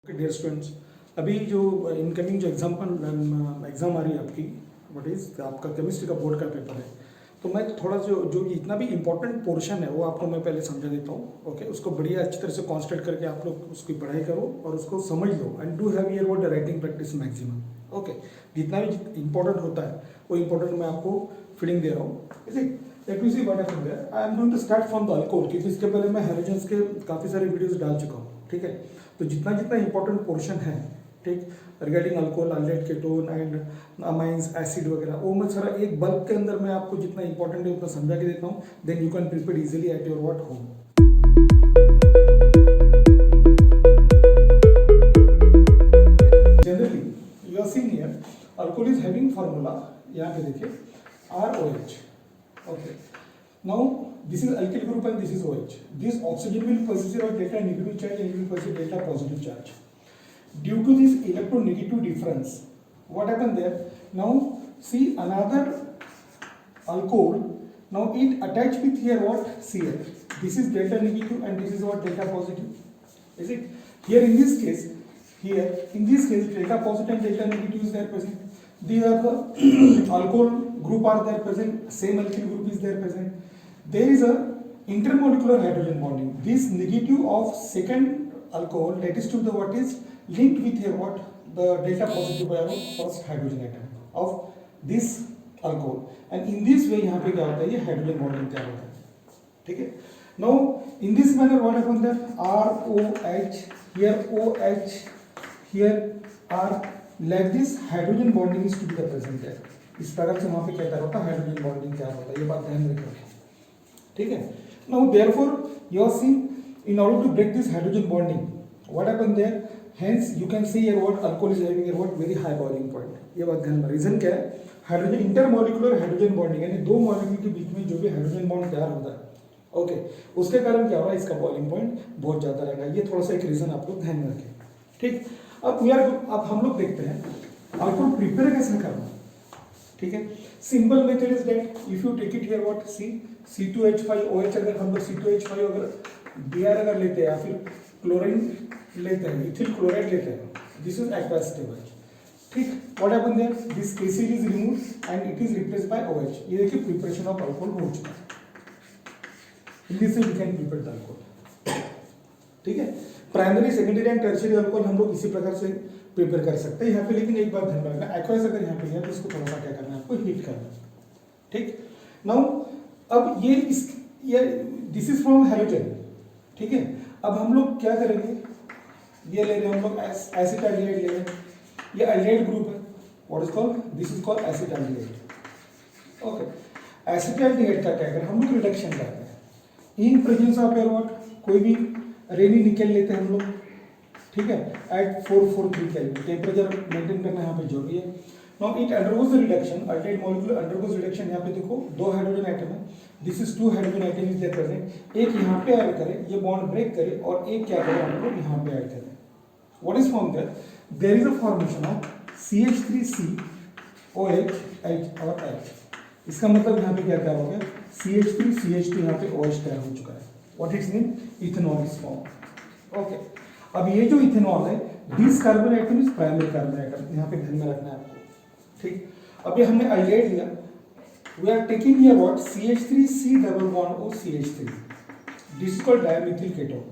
Dear students, अभी जो incoming जो एग्ज़ाम आ रही है आपकी, व्हाट इज़ आपका केमिस्ट्री का बोर्ड का पेपर है, तो मैं थोड़ा जो इतना भी इम्पोर्टेंट पोर्शन है वो आपको मैं पहले समझा देता हूँ। ओके, उसको बढ़िया अच्छी तरह से कॉन्सेंट्रेट करके आप लोग उसकी पढ़ाई करो और उसको समझ लो and do have your word writing practice maximum. Okay, जितना भी इम्पोर्टेंट होता है वो इम्पोर्टेंट मैं आपको फीलिंग दे रहा हूँ। Let me see what happened there. I am going to start from the alcohol, क्योंकि इसके पहले मैं हाइड्रोजन्स के काफ़ी सारे वीडियोस डाल चुका हूँ। ठीक है, तो जितना जितना इंपॉर्टेंट पोर्शन है, ठीक, regarding alcohol, aldehyde, ketone and amines, acid वगैरह, वो मैं सारा एक बल्क के अंदर मैं आपको जितना इंपॉर्टेंट है उतना समझा के देता हूँ। Then you can prepare easily at your what home. Generally you are seeing here alcohol is having formula, यहाँ पे देखिए ROH. Okay, now this is alkyl group and this is OH. This oxygen will possess a delta negative charge and will possess delta positive charge. Due to this electronegative difference, what happened there? Now see another alcohol. Now it attached with here what? Cl. This is delta negative and this is what? Delta positive. Is it? Here in this case, delta positive and delta negative is there present. These are the alcohol group are there present. Same alkyl group is there present. There is a intermolecular hydrogen bonding. This negative of second alcohol, that is to the what is linked with here what? The delta positive by our first hydrogen atom of this alcohol. And in this way यहाँ पे क्या होता है, ये hydrogen bonding तैयार होता है. ठीक है. Now in this manner what happens there? ROH, here OH, here R, like this hydrogen bonding is to be the present there. इस प्रकार से वहाँ पे क्या तैयार होता है, हाइड्रोजन बॉन्डिंग तैयार होता है, ये बात ध्यान रखिए। ठीक है, now therefore you are seeing in order to break this hydrogen bonding what happen there, hence you can see here what alcohol is having here what very high boiling point. ये बात ध्यान में, रीजन क्या है, hydrogen intermolecular hydrogen bonding, यानी दो molecule के बीच में जो भी हाइड्रोजन बॉन्ड तैयार होता है, ओके, उसके कारण क्या हो रहा है, इसका बॉइलिंग पॉइंट बहुत ज्यादा रहेगा। ये थोड़ा सा एक रीजन आप लोग ध्यान में रखें। ठीक, अब हम लोग देखते हैं अल्कोहल प्रिपेयर कैसे करना। ठीक है, simple method is that if you take it here what C2H5OH, अगर हम लोग C2H5 अगर Br अगर लेते हैं या फिर क्लोरीन लेते हैं, इथिल क्लोराइड लेते हैं, दिस इज एक्वस स्टेबल। ठीक, what happen there, this acid is removed and it is replaced by OH। ये देखिए प्रिपरेशन ऑफ अल्कोहल हो चुका है। In this way we can prepare the alcohol. ठीक है, primary, secondary and tertiary alcohol हम लोग इसी प्रकार से प्रिपेयर कर सकते हैं यहाँ पे, लेकिन एक बात ध्यान रखना, एक्वास अगर यहाँ पे है तो इसको थोड़ा सा क्या करना है, आपको हीट करना है। ठीक, नाउ अब ये दिस इज फ्रॉम हैलोजन। ठीक है, अब हम लोग क्या करेंगे, ये ले रहे हैं हम लोग एसिटाल्डिहाइड ले रहे हैं, ये अल्डिहाइड ग्रुप है, what is called, this is called acetaldehyde. Okay, acetaldehyde का क्या करें, हम लोग रिडक्शन करते हैं in presence of air what, कोई भी रेनी निकल लेते हैं हम लोग। ठीक है, एट 443 केल्विन, टेम्परेचर मेंटेन करना यहाँ पे जरूरी है। Now it undergoes the reduction, aldehyde molecule undergoes reduction. यहाँ पे देखो दो हाइड्रोजन आइटम है, this is 2 hydrogen atom is there present, एक यहाँ पे ऐड करे, ये बॉन्ड ब्रेक करे, और एक क्या करे, हम लोग यहाँ पे ऐड करें। What is form there, there is a formation of CH3COH H और H। इसका मतलब यहाँ पे क्या तैयार हो गया, CH3CH2, यहाँ पे OH तैयार हो चुका है। What it's mean, ethanol is form. Okay, अब ये जो इथेनॉल है, this carbon atom is primary carbon item, यहाँ पे ध्यान में रखना है आपको। ठीक, अब ये हमने अल्डिहाइड लिया, we are taking here what CH3C double bond O CH3, this is called dimethyl ketone.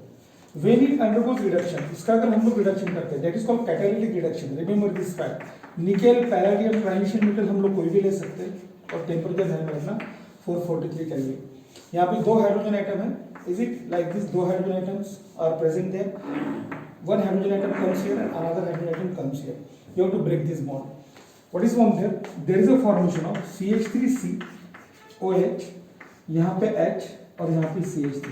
When it undergoes reduction, इसका अगर हम लोग रिडक्शन करते हैं, that is called catalytic reduction. Remember this fact, nickel, palladium, transition metal हम लोग कोई भी ले सकते हैं, और टेम्परेचर ध्यान में रखना 443 केल्विन। यहाँ पे दो हाइड्रोजन आइटम है, is it like this, two hydrogen atoms are present there, one hydrogen atom comes here and another hydrogen atom comes here, you have to break this bond. What is formed there, there is a formation of CH3COH, यहाँ पे H और यहाँ पे CH3।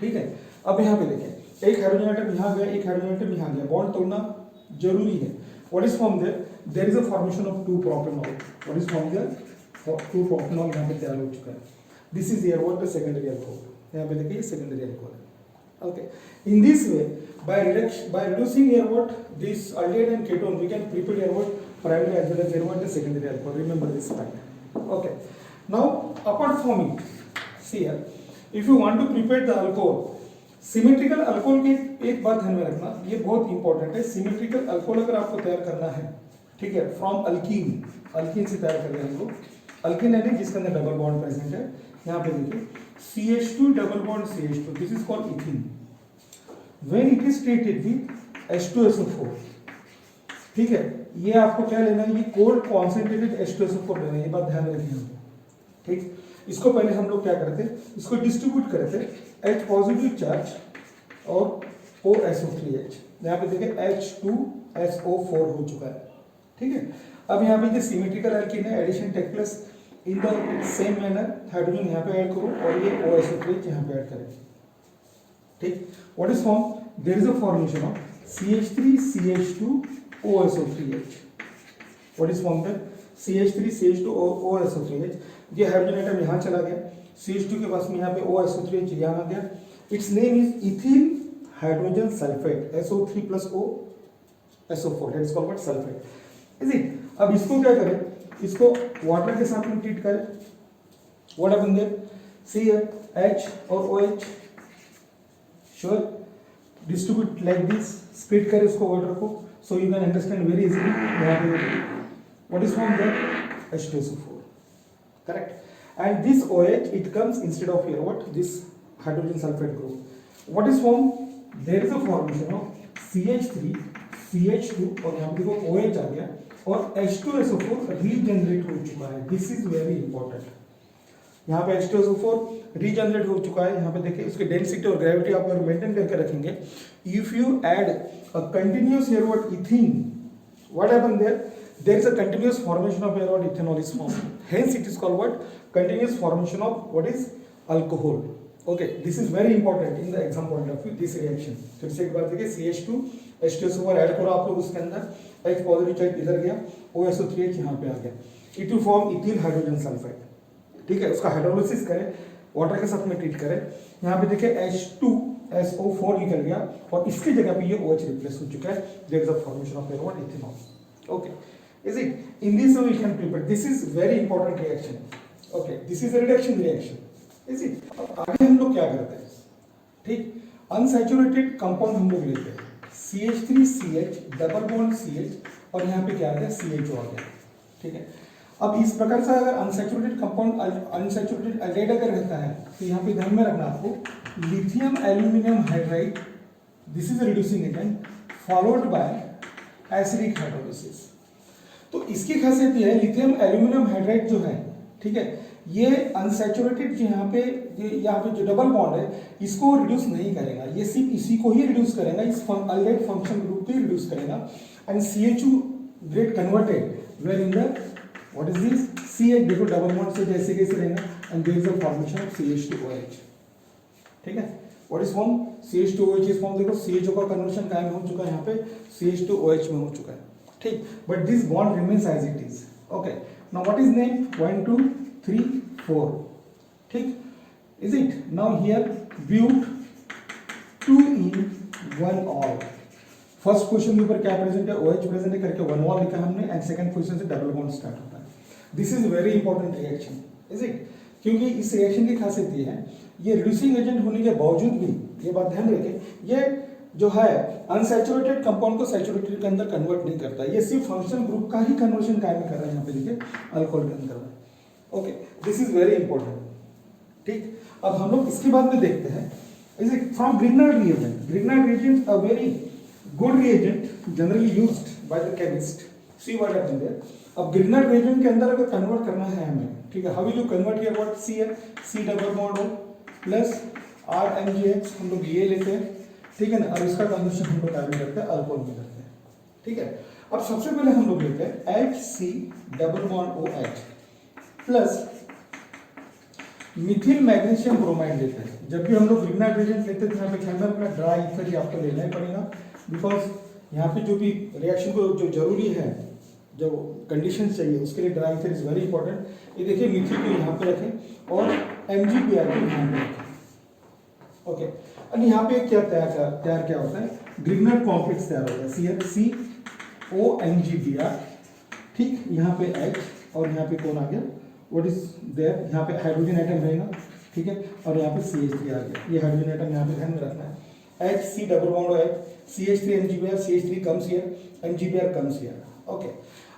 ठीक है, अब यहाँ पे देखें, एक हाइड्रोजन आइटम यहाँ गया, एक हाइड्रोजन आइटम यहाँ गया, बॉन्ड तोड़ना जरूरी है। What is formed there, there is a formation of 2 propanol। What is formed there, 2 propanol यहाँ पे तैयार हो चुका है। This is here what the secondary alcohol, यहाँ पे देखिए secondary alcohol है। Okay, in this way by reducing here what this aldehyde and ketone, we can prepare here what primary as well as here what the secondary alcohol. Remember this fact. Okay, now apart from it, see here, if you want to prepare the alcohol, symmetrical alcohol की एक बात ध्यान में रखना, ये बहुत important है। Symmetrical alcohol अगर आपको तैयार करना है, ठीक है, फ्रॉम अल्कीन, अल्कीन से तैयार कर रहे हैं हम लोग। अल्कीन है जिसके अंदर डबल बॉन्ड प्रेजेंट है। यहाँ पे देखिए CH2 double bond CH2, this is called ethene. When it is treated with H2SO4, ठीक है, ये आपको क्या लेना है, ये कोल्ड कॉन्सेंट्रेटेड H2SO4 लेना है, ये बात ध्यान में रखिए। ठीक, इसको पहले हम लोग क्या करते हैं, इसको डिस्ट्रीब्यूट करते हैं H पॉजिटिव चार्ज और OSO3H। यहाँ पे देखिए H2SO4 हो चुका है। ठीक है, अब यहाँ पे जो सिमेट्रिकल एल्कीन है, addition take place in the same manner, hydrogen यहाँ पे ऐड करो और ये OSO3H यहाँ पे ऐड करें। ठीक, what is form, there is a formation of CH3CH2 OSO3H। What is form that, CH3CH2 OSO3H। ये हाइड्रोजन एटम यहाँ चला गया, CH2 के पास में यहाँ पे OSO3H यहाँ आ गया। It's name is ethyl hydrogen sulphate, SO3 plus OSO4, that is called what, sulphate. Is it. अब इसको क्या करें, इसको वाटर के साथ में ट्रीट करें। What happen there, see H और OH, sure, distribute like this, split करें उसको वाटर को, so you can understand very easily. यहाँ पे what is form there, H2SO4, correct, and this OH it comes instead of here what, this hydrogen sulfate group. What is formed, there is a formation of CH3 CH2 और यहाँ पे देखो OH आ गया और H2SO4 regenerate हो चुका है। This is very important. यहाँ पे H2SO4 रीजनरेट हो चुका है। यहाँ पे देखिए उसकी डेंसिटी और ग्रेविटी आप अगर मेंटेन करके रखेंगे, if you add a continuous here what, ethene, what happened there, there is a continuous formation of here what, ethanol is formed, hence it is called what, continuous formation of what is, alcohol. Okay, this is very important in the exam point of view, this reaction। फिर से एक बार देखिए, CH2 H2SO4 add करो आप लोग उसके अंदर, H positive charge इधर गया, OSO3H यहाँ पे आ गया, it will form ethyl hydrogen sulphide. ठीक है, उसका हाइड्रोलिसिस करें, वाटर के साथ में ट्रीट करें। यहाँ पे देखिए H2SO4 निकल गया और इसकी जगह पे ये OH रिप्लेस हो चुका है, there is a formation of here what, ethanol। Okay, is it, in this way we can prepare, this is very important reaction। Okay, this is a reduction reaction, is it। अब आगे हम लोग क्या करते हैं, ठीक, अनसैचुरेटेड कंपाउंड हम लोग लेते हैं, CH3CH डबल बॉन्ड CH और यहाँ पे क्या आ गया, CHO आ गया। ठीक है, अब इस प्रकार से अगर अनसैचुरेटेड कंपाउंड, अनसैचुरेटेड एल्डिहाइड अगर रहता है तो यहाँ पे ध्यान में रखना आपको, lithium aluminium hydride, this is reducing agent followed by acidic hydrolysis. तो इसकी खासियत ये है, लिथियम एल्यूमिनियम हाइड्राइड जो है, ठीक है, ये अनसैचुरेटेड जो यहाँ पे जो डबल बॉन्ड है इसको रिड्यूस नहीं करेगा, ये सिर्फ इसी को ही रिड्यूस करेगा, इस अल्डिहाइड फंक्शन ग्रुप को ही रिड्यूस करेगा। And CH2 get converted where in the what is this, CH, देखो डबल बॉन्ड से जैसे कैसे रहेगा, and there is a formation of CH2OH। ठीक है, what is form, CH2OH is form, देखो CHO का कन्वर्शन कायम हो चुका है, यहाँ पे CH2OH में हो चुका है। ठीक, but this bond remains as it is. Okay, now what is name, 1 2 3 4। ठीक, is it. Now here but 2 in 1 all। First question के ऊपर क्या प्रेजेंट है, OH प्रेजेंट है करके 1 all लिखा हमने, एंड सेकंड क्वेश्चन से डबल बॉन्ड स्टार्ट होता है। This is very important reaction, is it, क्योंकि इस रिएक्शन की खासियत ये है, ये रिड्यूसिंग एजेंट होने के बावजूद भी, ये बात ध्यान रखें, ये जो है अनसैचुरेटेड कंपाउंड को सैचुरेटेड के अंदर कन्वर्ट नहीं करता, ये सिर्फ फंक्शन ग्रुप का ही कन्वर्शन कायम कर रहा है। यहाँ पे देखिए अल्कोहल के अंदर। Okay, this is very important. ठीक, अब हम लोग इसके बाद में देखते हैं, is it from Grignard reagent. Grignard reagent a very good reagent generally used by the chemist. See what happened there. अब ग्रिग्नार्ड रिएजेंट के अंदर अगर कन्वर्ट करना है हमें, ठीक है, how will you convert here, what, सी है, C double bond O plus RMgH, हम लोग ये लेते हैं, ठीक है ना, और इसका कन्वर्शन हम लोग क्या करते हैं, अल्कोहल में करते हैं। ठीक है, अब सबसे पहले हम लोग लेते हैं HC double bond OH plus Mithil magnesium bromide लेते हैं। जब भी हम लोग ग्रिग्नार्ड रिएजेंट लेते हैं तो यहाँ पे ख्याल रखना, ड्राई ईथर ही आपको लेना ही पड़ेगा, बिकॉज यहाँ पे जो भी रिएक्शन को जो जरूरी है, जो कंडीशन चाहिए उसके लिए dry ether is very important. ये देखिए, मिथिल को यहाँ पे रखें और MgBr को यहाँ पे रखें। ओके, और यहाँ पे क्या तैयार क्या होता है, ग्रिग्नार्ड कॉम्प्लेक्स तैयार होता है, COMGBr। ठीक, यहाँ पे H और यहाँ पे कौन आ गया, व्हाट इज देयर, यहाँ पे हाइड्रोजन एटम रहेगा। ठीक है, और यहाँ पे CH3 आ गया, ये हाइड्रोजन एटम यहाँ पे ध्यान में रखना है। HC double bond H, CH3 MgBr, CH3 comes here, MgBr comes here. Okay,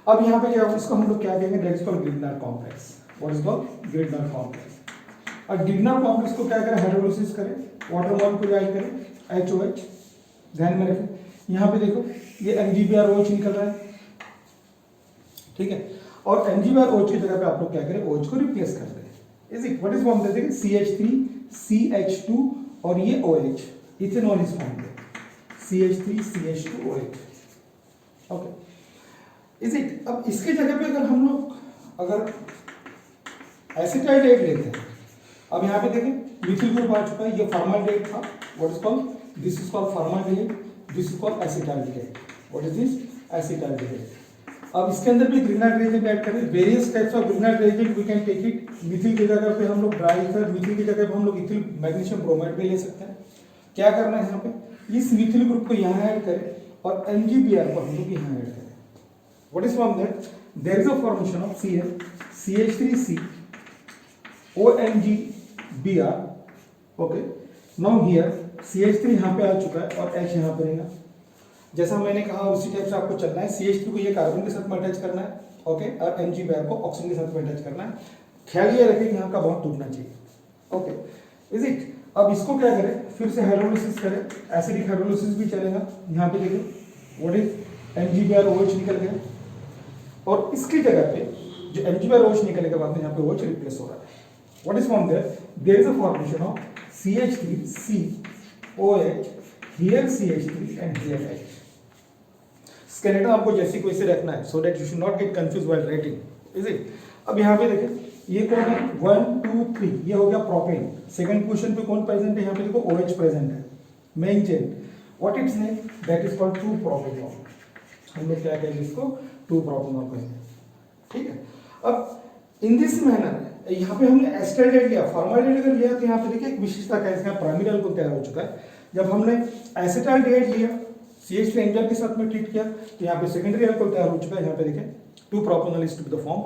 अब यहाँ पे क्या होगा, इसको हम लोग क्या कहेंगे, that is called Grignard complex. What is called Grignard complex. और ग्रिग्नार कॉम्प्लेक्स को क्या करें, हाइड्रोलिसिस करें, वाटर मॉलिक्यूल ऐड करें, HOH, ध्यान में रखें। यहाँ पे देखो ये MgBr OH निकल रहा है, ठीक है, और MgBr OH की जगह पे आप लोग क्या करें, OH को रिप्लेस कर दें। Is it what is form देते हैं CH3 CH2 और ये OH, ethanol is form CH3 CH2 OH। Okay, is it. अब इसके जगह पे अगर हम लोग अगर एसिटाइलडेहाइड लेते हैं, अब यहाँ पे देखें मिथिल ग्रुप आ चुका है, ये फॉर्माल्डिहाइड था, what is called, this is called formaldehyde, this is called acetaldehyde. What is this, acetaldehyde. अब इसके अंदर भी ग्रिग्नार रिएजेंट ऐड करें, various types of Grignard reagent we can take it. Methyl की जगह पे हम लोग ड्राई ईथर, मिथिल की जगह पे हम लोग इथिल मैग्नीशियम ब्रोमाइड भी ले सकते हैं। क्या करना है, यहाँ पे इस मिथिल ग्रुप को यहाँ ऐड करें और MgBr को हम लोग यहाँ ऐड करें। What is from that, there is a formation of Cl CH3C OMgBr। Okay, now here CH3 यहाँ पे आ चुका है और H यहाँ पे रहेगा। जैसा मैंने कहा उसी टाइप से आपको चलना है। CH3 को ये कार्बन के साथ में अटैच करना है, ओके, और MgBr को ऑक्सीजन के साथ में अटैच करना है। ख्याल ये रखें कि यहाँ का बॉन्ड टूटना चाहिए। Okay, is it. अब इसको क्या करें, फिर से हाइड्रोलिसिस करें, एसिडिक हाइड्रोलिसिस भी चलेगा। यहाँ पे देखिए व्हाट इज MgBr OH निकल गया, और इसकी जगह पे जो MgBr OH निकलने के बाद में यहाँ पे OH रिप्लेस हो रहा है। What is form there is a formation of CH3C OH, here CH3 and here H। Skeleton आपको जैसे को इसे रखना है, so that you should not get confuse while writing, is it. अब यहाँ पे देखें ये कौन है, 1 2 3, ये हो गया प्रोपेन। सेकंड पोजीशन पे कौन प्रेजेंट है, यहाँ पे देखो OH प्रेजेंट है, main chain. What its name, that is called 2-प्रोपेनॉल। हम लोग क्या कहेंगे इसको, 2-प्रोपेनॉल कहेंगे, ठीक है। अब इन दिस मैनर यहाँ पे हमने एसिटाइलडेहाइड लिया, फॉर्माल्डिहाइड अगर लिया तो यहाँ पे देखिए एक विशेषता क्या है, इसका प्राइमरी अल्कोहल तैयार हो चुका है। जब हमने एसिटाइलडेहाइड लिया, CH3 एंजाइम के साथ में ट्रीट किया, तो यहाँ पे सेकेंडरी अल्कोहल तैयार हो चुका है। यहाँ पे देखें 2-प्रोपेनॉल is to be the form,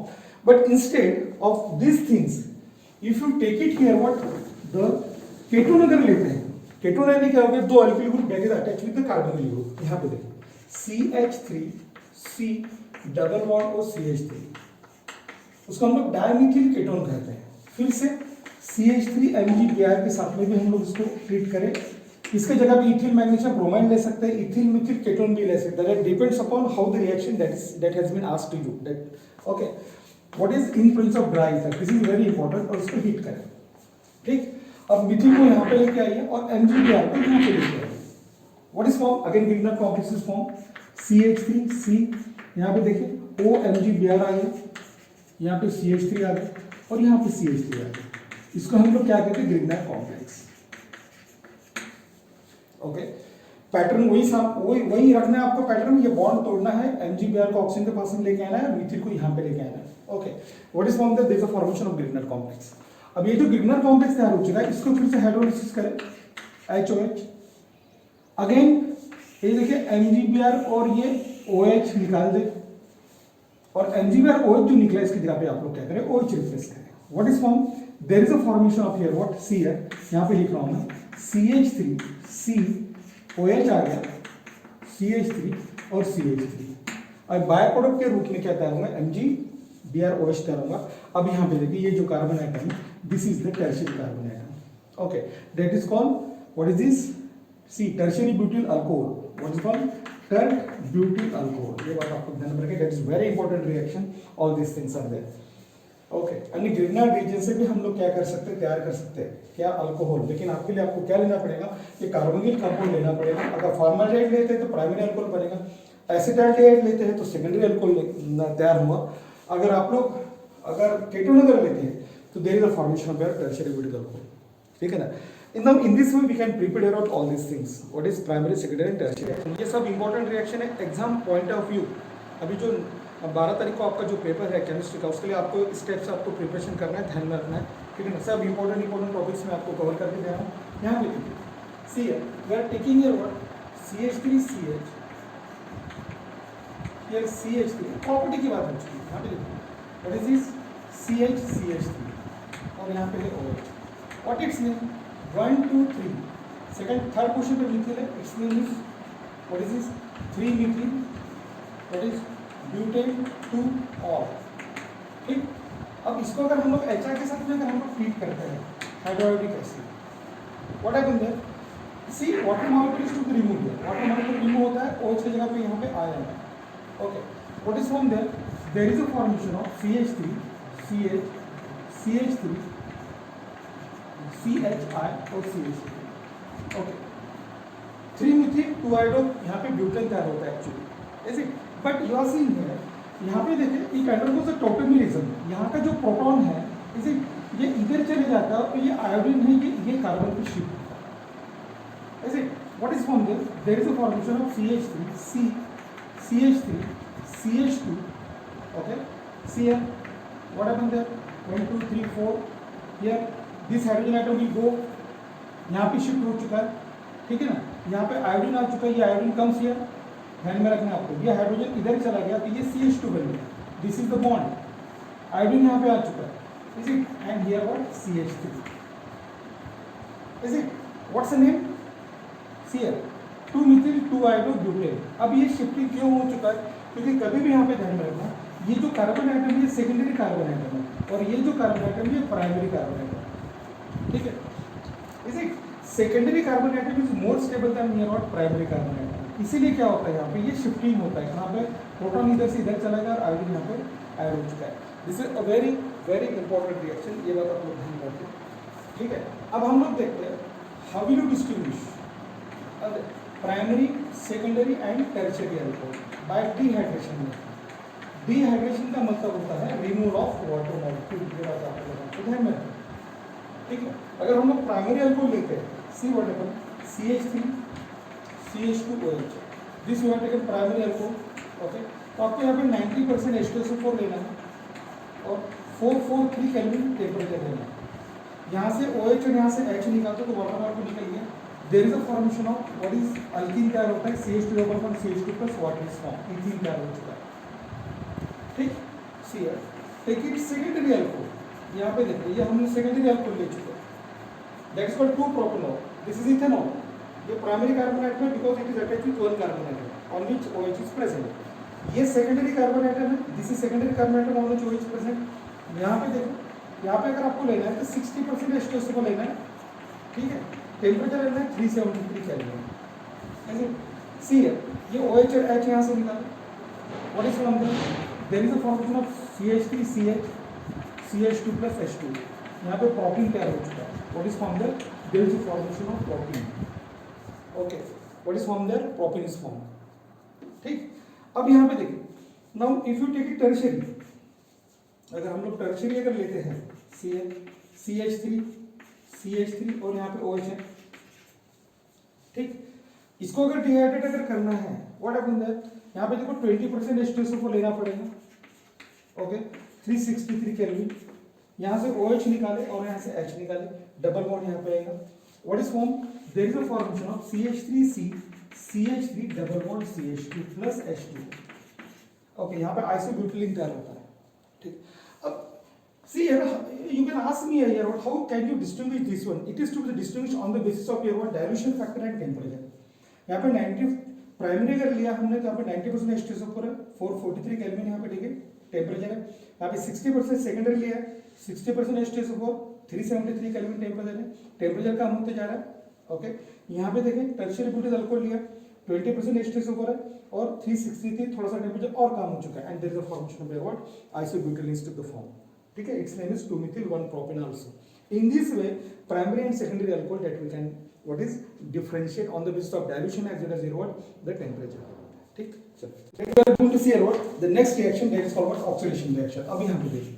but instead of this things if you take it here, what the ketone अगर लेते हैं, केटोन यानी क्या हो गया, 2 alkyl group that is attached with the carbonyl group. यहाँ पे देखिए CH3C डबल बॉन्ड और CH3, उसको हम लोग डायमिथिल केटोन कहते हैं। फिर से CH3 MgBr के साथ में भी हम लोग इसको ट्रीट करें, इसके जगह पे इथिल मैग्नीशियम ब्रोमाइड ले सकते हैं, इथिल मिथिल केटोन भी ले सकते हैं। That depends upon how the reaction that has been asked to you, that okay. What is influence of dry ether, this is very important, और इसको हीट करें, ठीक। अब मिथिल को यहाँ पे लेके आइए और MgBr को यहाँ पे लेके आइए। What is form, again Grignard complex is form, CH3C, यहाँ पे देखिए OMgBr आ गया, यहाँ पे CH3 आ गया और यहाँ पे CH3 आ गया। इसको हम लोग क्या कहते हैं, ग्रिग्नार कॉम्प्लेक्स। ओके, पैटर्न वही रखना है आपको पैटर्न। ये बॉन्ड तोड़ना है, MgBr को ऑक्सीजन के पास में लेके आना है, मिथिल को यहाँ पे लेके आना है। Okay, what is form, there is a formation of Grignard complex. अब ये जो ग्रिग्नार कॉम्प्लेक्स तैयार हो चुका है, इसको फिर से हाइड्रोलिसिस करें, HOH। अगेन ये देखिए MgBr और ये OH निकाल दे, और MgBr OH जो निकला इसकी जगह पे आप लोग क्या करें, OH रिप्लेस करें। What is form, there is a formation of here, what सी है, यहाँ पे लिख रहा हूं मैं CH3C OH आ गया, CH3 और CH3, और बाय प्रोडक्ट के रूप में क्या तैयार होगा, MgBr OH तैयार होगा। अब यहाँ पे देखिए ये जो कार्बन आइटम है, this is the tertiary carbon item. Okay, that is called, what is this, see tertiary butyl alcohol. What is called, tert butyl alcohol. ये बात आपको ध्यान में रखें, that is very important reaction, all this things are there. Okay, अन्य Grignard reason से भी हम लोग क्या कर सकते हैं, तैयार कर सकते हैं क्या, अल्कोहल। लेकिन आपके लिए आपको क्या लेना पड़ेगा, ये कार्बोनिल कंपाउंड लेना पड़ेगा। अगर फॉर्माल्डिहाइड लेते हैं तो प्राइमरी अल्कोहल बनेगा, एसिटाइलडेहाइड लेते हैं तो सेकेंडरी अल्कोहल तैयार होगा। अगर आप लोग अगर केटोन अगर लेते हैं तो there is a formation of tertiary butyl alcohol, ठीक है ना। In this way we can prepare out all this things, what is primary, secondary and tertiary. ये सब इंपॉर्टेंट रिएक्शन है एग्जाम पॉइंट ऑफ व्यू। अभी जो 12 तारीख को आपका जो पेपर है केमिस्ट्री का, उसके लिए आपको इस स्टेप से आपको प्रिपरेशन करना है, ध्यान में रखना है, ठीक है ना। सब इंपॉर्टेंट टॉपिक्स में आपको कवर करके देना है। यहाँ पे देखिए, सी है, we are taking here what, CH3CH, here CH3, property की बात हो चुकी है। यहाँ पे देखिए what is this, CH CH3, और यहाँ पे है OH। What its name? 1, 2, 3. Second, third position पे मिथिल है. Its name is what is this? 3-methyl. What is butane 2-ol. ठीक. अब इसको अगर हम लोग HI के साथ में अगर हम लोग फीड करते हैं hydrochloric acid, what happens there? See, water molecule is to be removed here. Water molecule remove होता है, OH की जगह पे यहाँ पे आया है. Okay. What is formed there? There is a formation of CH3, CH, CH3, CHI और CH3. Okay. 3-methyl 2-iodo यहाँ पे ब्यूटेन तैयार होता है actually. Is it? But you are seeing here, यहाँ पे देखिए, it undergoes a tautomerism. यहाँ का जो प्रोटॉन है, is it? ये इधर चले जाता है और ये आयोडीन है, ये कार्बन पे शिफ्ट होता है. Is it? What is formed there? There is a formation of CH3, CH3, CH2. Okay. See here. What happened there? 1, 2, 3, 4. Here, this hydrogen atom will go. यहाँ पे शिफ्ट हो चुका है, ठीक है ना. यहाँ पे आयोडीन आ चुका है, ये आयोडीन कम्स हियर. ध्यान में रखना आपको, ये हाइड्रोजन इधर चला गया तो ये CH2 बन गया. This is the bond. Iodine यहाँ पे आ चुका है. Is it? And here what? CH3. Is it? What's the name? See here. 2-methyl 2-iodo butane. अब ये शिफ्टिंग क्यों हो चुका है? क्योंकि कभी भी यहाँ पे ध्यान में रखना, ये जो कार्बन आइटम है सेकेंडरी कार्बन आइटम है और ये जो कार्बन आइटम है प्राइमरी कार्बन आइटम. ठीक है. Is it? Secondary carbon item is more stable then near what primary carbon item. इसीलिए क्या होता है यहाँ पे ये शिफ्टिंग होता है. यहाँ पे प्रोटॉन इधर से इधर चला गया और आयोडीन यहाँ पे ऐड हो चुका है. This is a very very important reaction. ये बात आप लोग ध्यान रखिए. ठीक है. अब हम लोग देखते हैं how will you distinguish primary, secondary and tertiary alcohol bye dehydration. Dehydration का मतलब होता है रिमूवल ऑफ वाटर मॉलिक्यूल. ये बात आप लोगों को ध्यान में रखना. ठीक है. अगर हम लोग प्राइमरी अल्कोहल लेते हैं, see what happen, CH3, CH2OH. This you have taken primary alcohol. Okay. तो आपको यहाँ पे 90% H2SO4 लेना है और 443 केल्विन टेम्परेचर लेना है. यहाँ से OH और यहाँ से H निकालते तो वाटर मॉलिक्यूल निकल गया. There is a formation of what is alkene तैयार होता है. CH2 CH2 plus water is form. Ethene तैयार हो चुका है. ठीक. See here. Take it secondary alcohol. यहाँ पे देखिए, ये हमने सेकेंडरी अल्कोहल ले चुके हैं. दैट इज कॉल्ड 2-प्रोपेनॉल. This is ethanol. ये प्राइमरी कार्बन आइटम है because it is attached with one carbon atom on which OH is present. ये सेकेंडरी कार्बन आइटम है. This is secondary carbon atom on which OH is present. यहाँ पे देखो, यहाँ पे अगर आपको लेना है तो 60% H2SO लेना है. ठीक है. टेम्परेचर लेना है 373 केल्विन. सी है, ये OH और H यहाँ से निकालो. What is from there is a formation of CH3 CH CH2 plus H2. यहाँ पे प्रोटीन तैयार हो चुका है. What is from there is a formation of protein. Okay. What is from there protein is form. ठीक. अब यहाँ पे देखिए, now if you take it tertiary, अगर हम लोग टर्शियरी अगर लेते हैं CH3 CH3 और यहाँ पे OH है. ठीक. इसको अगर डिहाइड्रेट अगर करना है, व्हाट हैपन देयर, यहाँ पे देखो 20% H2SO4 लेना पड़ेगा. ओके. 363 केल्विन. यहाँ से OH निकाले और यहाँ से H निकाले, डबल बॉन्ड यहाँ पे आएगा. What is form, there is a formation of CH3C CH3 double bond CH2 plus H2. Okay. यहाँ पे आइसोब्यूटिलीन तैयार होता है. ठीक. अब see here, you can ask me here, how can you distinguish this one? It is to be distinguished on the basis of your dilution factor and temperature. यहाँ पे 90 primary अगर लिया हमने तो यहाँ पे 90% H2SO4 है, 443 केल्विन यहाँ पे ठीक है टेम्परेचर है. यहाँ पे 60% सेकेंडरी लिया है, 60% H2SO4, 373 केल्विन टेम्परेचर है. टेम्परेचर कम होते जा रहा है. ओके. यहाँ पे देखें टर्शियरी ब्यूटेन अल्कोहल लिया, 20% H2SO4 है और 363 थोड़ा सा टेम्परेचर और कम हो चुका है. And there is a formation of what isobutylene to the form. ठीक है. It's name is 2-methyl 1-propanol also. In this way, primary and secondary alcohol that we can what is differentiate on the basis of dilution as well as here what the temperature. ठीक. चलो, we are going to see here what the next reaction that is called what oxidation reaction. अब यहाँ पे देखिए,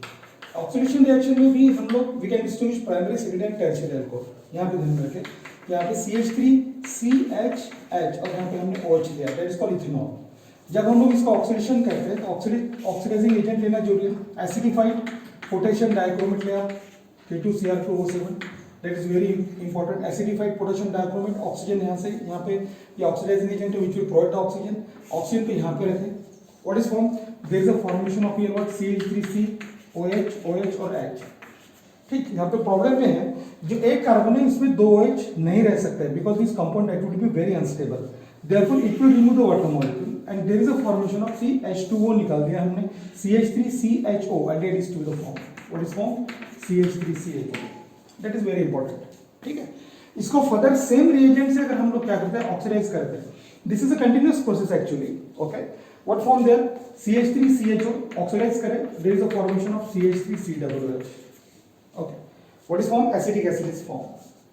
oxidation reaction में भी हम लोग we can distinguish primary, secondary and tertiary alcohol. यहाँ पे ध्यान रखें, यहाँ पे CH3 CH H और यहाँ पे हमने OH लिया, that is called ethanol. जब हम लोग इसका ऑक्सीडेशन करते हैं तो ऑक्सीडाइजिंग एजेंट लेना जरूरी है. एसिडिफाइड पोटेशियम डाइक्रोमेट लिया, K2Cr2O7, that is very important. Acidified potassium dichromate, oxygen यहाँ से यहाँ पे ये ऑक्सीडाइजिंग एजेंट है which will provide the oxygen. Oxygen को यहाँ पे रखें. What is form, there is a formation of here what CH3C OH और H. ठीक, यहाँ पे प्रॉब्लम ये है जो एक कार्बन है इसमें दो OH नहीं रह सकते because this compound that would be very unstable, therefore it will remove the water molecule and there is a formation of CH2O निकाल दिया हमने, CH3CHO added is to the form. What is form? CH3CHO. That is very important. ठीक है, इसको further same reagent से अगर हम लोग क्या करते हैं ऑक्सीडाइज करते हैं, this is a continuous process actually. Okay, what form there? CH3CHO oxidise करें, there is a formation of CH3COOH. Okay, what is form? Acetic acid is form.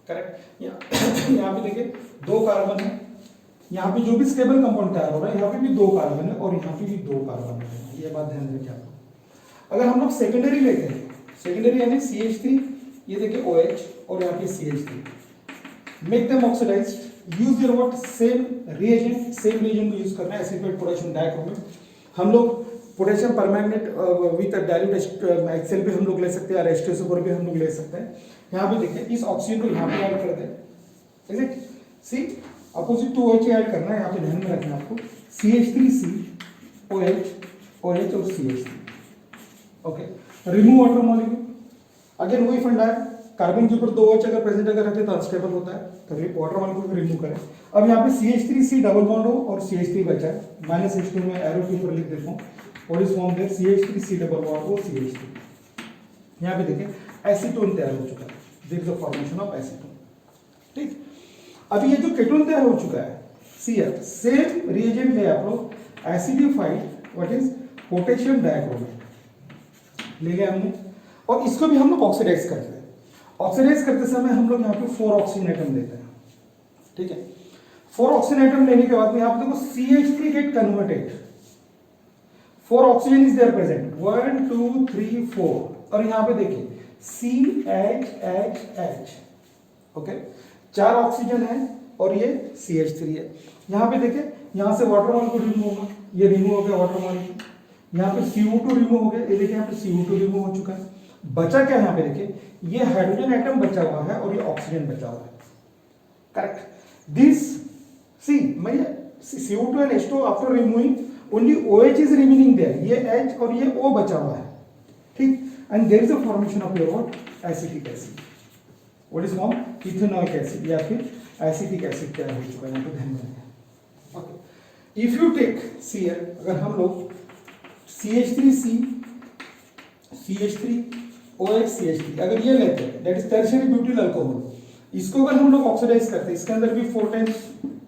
Correct. यहाँ पे देखिए दो कार्बन है, यहाँ पे जो भी स्टेबल कंपाउंड तैयार हो रहा है यहाँ पे भी दो कार्बन है और यहाँ पे भी दो कार्बन है. ये बात ध्यान रखिए आप लोग. अगर हम लोग सेकेंडरी लेते हैं, सेकेंडरी यानी CH3, ये देखिए OH और यहाँ पे CH3, make them oxidized, use there what? Same reagent को यूज करना है, एसिड पोटेशियम डाइक्रोमेट. हम लोग potassium permanganate with dilute excel भी हम लोग ले सकते हैं और H2SO4 भी हम लोग ले सकते हैं. यहाँ पे देखिए इस ऑक्सीजन को यहाँ पे ऐड कर दें, is it? See opposite to OH add करना है, यहाँ पे ध्यान में रखना है आपको, CH3C OH और CH3. Okay, remove water molecule. Again वही फंडा है, कार्बन के ऊपर दो OH अगर प्रेजेंट अगर रहते हैं तो अनस्टेबल होता है, तो वाटर मॉलिक्यूल को रिमूव करें. अब यहाँ पे CH3C डबल बॉन्ड हो और CH3 बचा है, -H2 में एरो के ऊपर लिख देता हूँ. What is form there? CH3C double bond हो CH3. यहाँ पे देखिए एसीटोन तैयार हो चुका है, there is a formation of acetone. ठीक, अभी ये जो केटोन तैयार हो चुका है, सी हियर सेम रिएजेंट है आप लोग, acidified what is potassium dichromate ले लिया हमने, और इसको भी हम लोग ऑक्सीडाइज करते हैं. ऑक्सीडाइज करते समय हम लोग यहाँ पे 4 ऑक्सीजन एटम लेते हैं. ठीक है, 4 ऑक्सीजन एटम लेने के बाद में यहाँ पे देखो CH3 get converted, 4 oxygen is there present, 1 2 3 4, और यहाँ पे देखिए CHHH. ओके, 4 ऑक्सीजन है और ये CH3 है. यहाँ पे देखिए यहाँ से वाटर मॉलिक्यूल रिमूव होगा, ये रिमूव हो गया वाटर मॉलिक्यूल. यहाँ पे CO2 रिमूव हो गया, ये देखिए यहाँ पे CO2 रिमूव हो चुका है. बचा क्या यहाँ पे देखिए, ये हाइड्रोजन एटम बचा हुआ है और ये ऑक्सीजन बचा हुआ है. करेक्ट. दिस सी मैं CO2 and H2 after removing only OH is remaining there, ये H और ये O बचा हुआ है. ठीक, and there is a formation of your what? Acetic acid. What is form? Ethanoic acid या फिर एसिटिक एसिड तैयार हो चुका है. यहाँ पे ध्यान रखें. Okay, if you take see here, अगर हम लोग CH3C CH3OH CH3 अगर ये लेते हैं, that is tertiary butyl alcohol, इसको अगर हम लोग ऑक्सीडाइज करते हैं, इसके अंदर भी 4 टाइम्स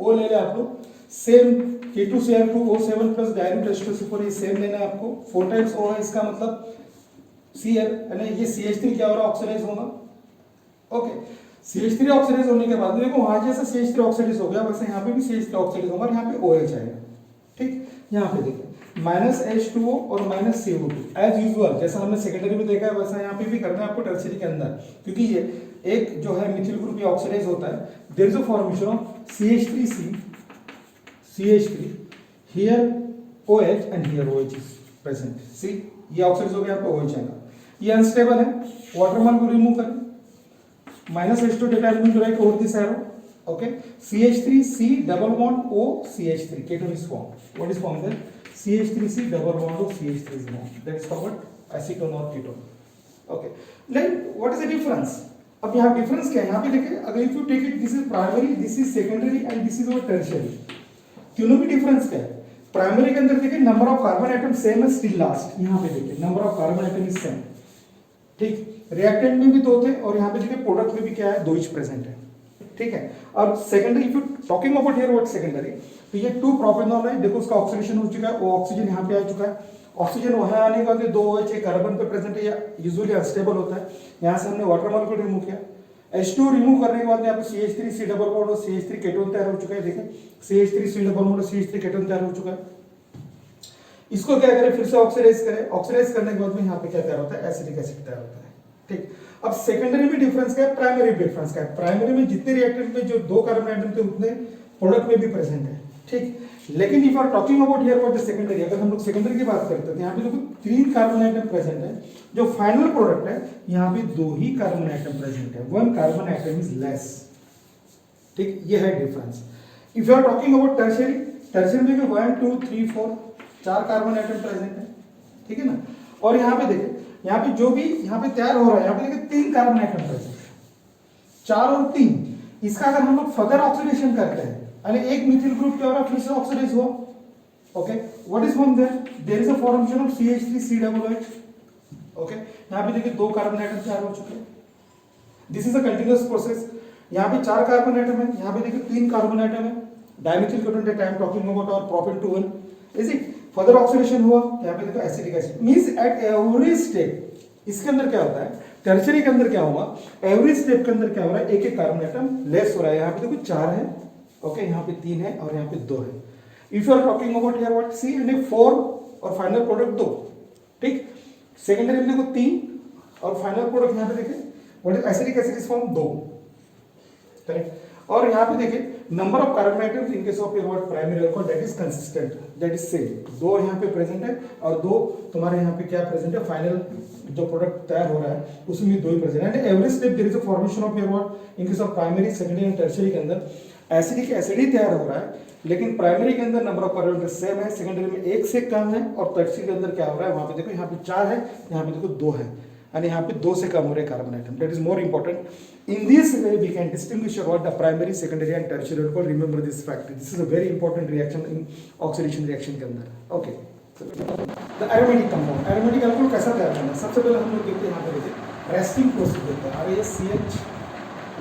O ले लें आप लोग, same K2Cl2O7 plus dilute H2SO4, ये सेम लेना है आपको. 4 टाइम्स O है, इसका मतलब Cl यानी ये CH3 क्या हो रहा है? ऑक्सीडाइज होगा. ओके, CH3 ऑक्सीडाइज होने के बाद देखो वहां जैसा CH3 ऑक्सीडाइज हो गया वैसे यहाँ पे भी CH3 ऑक्सीडाइज होगा और यहाँ पे OH आएगा. ठीक, यहाँ पे देखिए -H2O और -CO2 एज यूजुअल, जैसा हमने सेकेंडरी में देखा है वैसा यहाँ पे भी करना है आपको टर्शियरी के अंदर, क्योंकि ये एक जो है मिथिल ग्रुप ये ऑक्सीडाइज होता है. There is a formation of CH3C CH3 here OH and here OH is present. See ये ऑक्सीडाइज हो गया, यहाँ पे OH आएगा. ये अनस्टेबल है, वाटर मॉलिक्यूल रिमूव करें, -H2 detachment right over this arrow. Okay, CH3C double bond O CH3 ketone is formed. What is formed there? CH3C double bond O CH3 is formed. That is called acetone or ketone. Okay, then what is the difference? अब यहाँ difference क्या है? यहाँ पे देखिए, अगर if you take it, this is primary, this is secondary and this is our tertiary. तीनों में डिफरेंस क्या है? प्राइमरी के अंदर देखिए number of carbon atom same है स्टिल लास्ट. यहाँ पे देखिए number of carbon atom is same. ठीक, रिएक्टेंट में भी 2 थे और यहाँ पे देखिए प्रोडक्ट में भी क्या है? 2 प्रेजेंट है. ठीक है, अब secondary if you talking about here what secondary, तो ये 2 प्रोपेनॉल है, देखो उसका ऑक्सीडेशन हो चुका है, वो ऑक्सीजन यहाँ पे आ चुका है. ऑक्सीजन वहां आने के बाद 2 OH कार्बन पे प्रेजेंट है, यूजुअली अनस्टेबल होता है. यहाँ से हमने वाटर मॉलिक्यूल रिमूव किया, H2 रिमूव करने के बाद में यहाँ पे CH3C डबल बॉन्ड और CH3 केटोन तैयार हो चुका है. देखिए CH3C डबल बॉन्ड और CH3 केटोन तैयार हो चुका है. इसको क्या करें? फिर से ऑक्सीडाइज करें. ऑक्सीडाइज करने के बाद में यहाँ पे क्या तैयार होता है? एसिटिक एसिड तैयार होता है. ठीक, अब सेकेंडरी में डिफरेंस क्या है? प्राइमरी डिफरेंस क्या है? प्राइमरी में जितने रिएक्टेंट में जो 2 कार्बन एटम थे उतने प्रोडक्ट में भी प्रेजेंट है. ठीक, लेकिन if are talking about here what is secondary, अगर हम लोग सेकेंडरी की बात करते हैं तो यहाँ पे देखो 3 कार्बन एटम प्रेजेंट है. जो फाइनल प्रोडक्ट है यहाँ पे 2 ही कार्बन एटम प्रेजेंट है, 1 कार्बन एटम इज लेस. ठीक, ये है difference. If you are talking about tertiary, tertiary में 1 2 3 4 4 कार्बन एटम प्रेजेंट है. ठीक है ना, और यहाँ पे देखिए यहाँ पे जो भी यहाँ पे तैयार हो रहा है, यहाँ पे देखिए 3 कार्बन आइटम प्रेजेंट, 4 और 3। इसका अगर हम लोग फर्दर ऑक्सीडेशन करते हैं, यानी एक मिथिल ग्रुप क्या हो रहा है, फिर से ऑक्सीडाइज हुआ। Okay, what is form there is a formation of CH3COOH। Okay, यहाँ पे देखिए 2 कार्बन आइटम तैयार हो चुके हैं। This is a continuous process. यहाँ पे 4 कार्बन आइटम है, यहाँ पे देखिए 3 कार्बन आइटम है। Dimethyl ketone that I am talking about और propane 2 is it. Further oxidation हुआ, यहाँ पे देखो acidic acid means at every step. इसके अंदर क्या होता है, टर्शियरी के अंदर क्या हुआ, एवरी स्टेप के अंदर क्या हो रहा है, एक एक कार्बन आइटम लेस हो रहा है। यहाँ पे देखो 4 है, ओके, यहाँ पे 3 है और यहाँ पे 2 है। If you are talking about here what, see and 4 और फाइनल प्रोडक्ट 2, ठीक। सेकेंडरी में देखो 3 और फाइनल प्रोडक्ट यहाँ पे देखिए what is acidic acid is form 2, correct. और यहाँ पे देखिए number of carbon items in case of your what primary alcohol that is consistent, that is same. 2 यहाँ पे प्रेजेंट है और 2 तुम्हारे यहाँ पे क्या प्रेजेंट है, फाइनल जो प्रोडक्ट तैयार हो रहा है उसमें 2 ही प्रेजेंट है। And every step there is a formation of your what in case of primary, secondary and tertiary के अंदर एसिडिक एसिड ही तैयार हो रहा है, लेकिन प्राइमरी के अंदर नंबर ऑफ कार्बन सेम है, सेकेंडरी में 1 से कम है, और टर्शियरी के अंदर क्या हो रहा है, वहां पे देखो यहाँ पे 4 है, यहाँ पे देखो 2 है, यानी यहाँ पे 2 से कम हो रहे carbon item. That is more important. In this way we can distinguish what the primary, secondary and tertiary alcohol. Remember this fact, this is a very important reaction in oxidation reaction के अंदर। Okay, the aromatic compound, aromatic alcohol कैसा तैयार करना है, सबसे पहले हम लोग देखते हैं यहाँ पे देखिए रेस्टिंग प्रोसेस देखते हैं। RASCH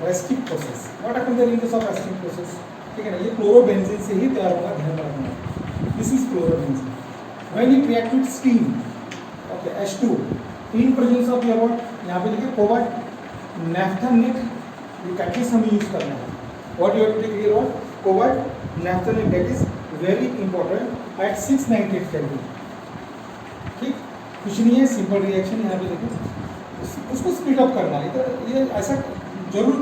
resting process, what happens in case of resting process, ठीक है ना। ये क्लोरोबेंजीन से ही तैयार होगा, ध्यान रखना। This is chlorobenzene when it react with steam, okay, H2 in presence of your what, यहाँ पे देखिए कोबाल्ट, नैफ्थेनेट, ये कैटलिस्ट हमें यूज करना है। What you have to take here, what cobalt, naphthenate, that is very important at 698 kelvin, ठीक। कुछ नहीं है, सिंपल रिएक्शन। यहाँ पे देखिए उसको स्पीड अप करना है, तो ये ऐसा जरूर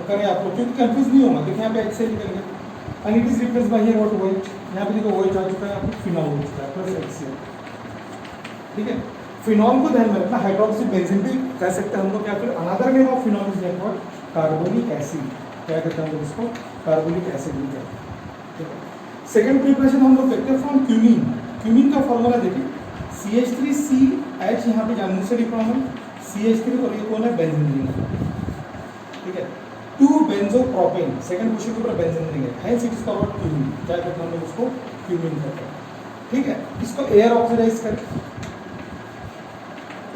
करें आप लोग, क्योंकि कंफ्यूज नहीं होगा। देखिए यहाँ पे एक्सेल निकल गया and it is replace by here what OH, यहाँ पे देखो OH आ चुका है, आपको फिनॉल हो चुका है प्लस HCl, ठीक है। फिनॉल को ध्यान में रखना, हाइड्रोक्सी बेंजीन भी कह सकते हैं हम लोग, या फिर another name of phenol is what carbonic acid, क्या कहते हैं हम लोग इसको, कार्बोनिक एसिड भी कहते हैं, ठीक है। सेकंड प्रिपरेशन हम लोग देखते हैं फ्रॉम क्यूमीन। क्यूमीन का फॉर्मूला देखिए CH3CH, यहाँ पे जानने से लिख रहा हूँ CH3, और ये कौन है, बेंजीन, ठीक है। 2 बेंजोप्रोपेन, सेकंड क्वेश्चन के ऊपर बेंजीन रिंग है, hence it is called cumene, क्या कहते हैं हम लोग उसको, क्यूमीन कहते हैं, ठीक है। इसको एयर ऑक्सीडाइज कर,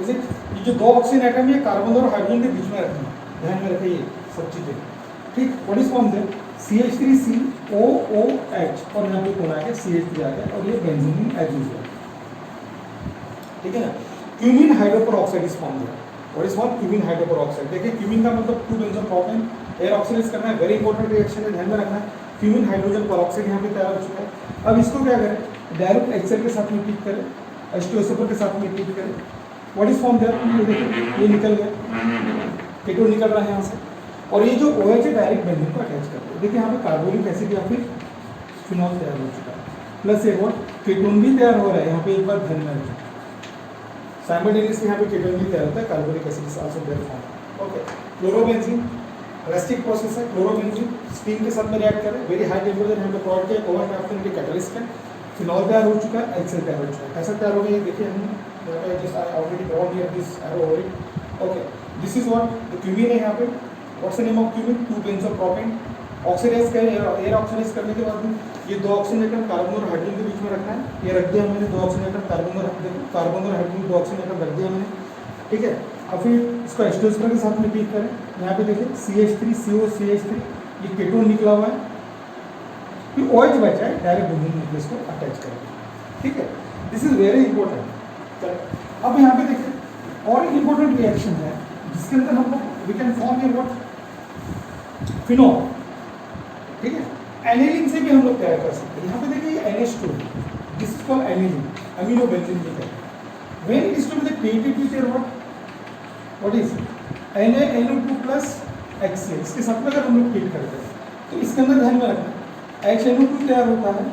इज इट, ये जो 2 ऑक्सीजन एटम है कार्बन और हाइड्रोजन के बीच में रखना, ध्यान में रखिए ये सब चीजें, ठीक। What is form there CH3COOH, और यहाँ पे कौन आ गया, CH3 आ गया, और ये बेंजीन एज यूजुअल, ठीक है ना। Cumene hydroperoxide is form there. What is form, cumene hydroperoxide. देखिए क्यूमीन का मतलब 2 बेंजोप्रोपेन, एयर ऑक्सीडाइज करना है, वेरी इंपॉर्टेंट रिएक्शन है, ध्यान में रखना है। क्यूमीन हाइड्रोजन पेरोक्साइड यहाँ पे तैयार हो चुका है। अब इसको क्या करें, डायरेक्ट HCl के साथ में ट्रीट करें, H2SO4 के साथ में ट्रीट करें। व्हाट इज फॉर्म देयर, ये देखिए ये निकल गया, कीटोन निकल रहा है यहाँ से, और ये जो OH है डायरेक्ट बेंजीन को अटैच करते हैं। देखिए यहाँ पे कार्बोनिक एसिड या फिर फिनॉल तैयार हो चुका है, प्लस एक व्हाट कीटोन भी तैयार हो रहा है। यहाँ पे एक बार ध्यान में रखें, साइमल्टेनियसली यहाँ पे कीटोन भी तैयार होता है, carbonic acid is also there form, okay. Chlorobenzene Reichstag process है, क्लोरोबेंजीन स्टीम के साथ में रिएक्ट करें, वेरी हाई टेम्परेचर यहाँ पे प्रोवाइड किया, कोबाल्ट नैफ्थेनेट कैटलिस्ट है, फिनॉल तैयार हो चुका है, HCl तैयार हो चुका है। कैसा तैयार हो गया ये देखिए, हमने just I already drawn here this arrow over it. Okay, this is what the cumene है यहाँ पे। What's the name of cumene? 2 benzopropane. Oxidise करें, एयर ऑक्सीडाइज करने के बाद में ये 2 ऑक्सीजन एटम कार्बन और हाइड्रोजन के बीच में रखना है। ये रख दिया मैंने 2 ऑक्सीजन एटम कार्बन और हाइड्रोजन 2 ऑक्सीजन एटम रख दिया मैंने, ठीक है। अब फिर इसको H2SO4 के साथ में ट्रीट करें। यहाँ पे देखिए CH3COCH3, ये कीटोन निकला हुआ है, ये OH बचा है, डायरेक्ट बेंजीन न्यूक्लियस को अटैच करेंगे, ठीक है। This is very important. अब यहाँ पे देखिए और एक इंपॉर्टेंट रिएक्शन है जिसके अंदर हम लोग we can form here what, phenol, ठीक है। एनिलीन से भी हम लोग तैयार कर सकते हैं। यहाँ पे देखिए NH2, this is called aniline, amino benzene भी कहते हैं। When it is to be treated with your what is NaNO2 plus HCl, इसके साथ में अगर हम लोग ट्रीट करते हैं तो इसके अंदर ध्यान में रखना HNO2 तैयार होता है,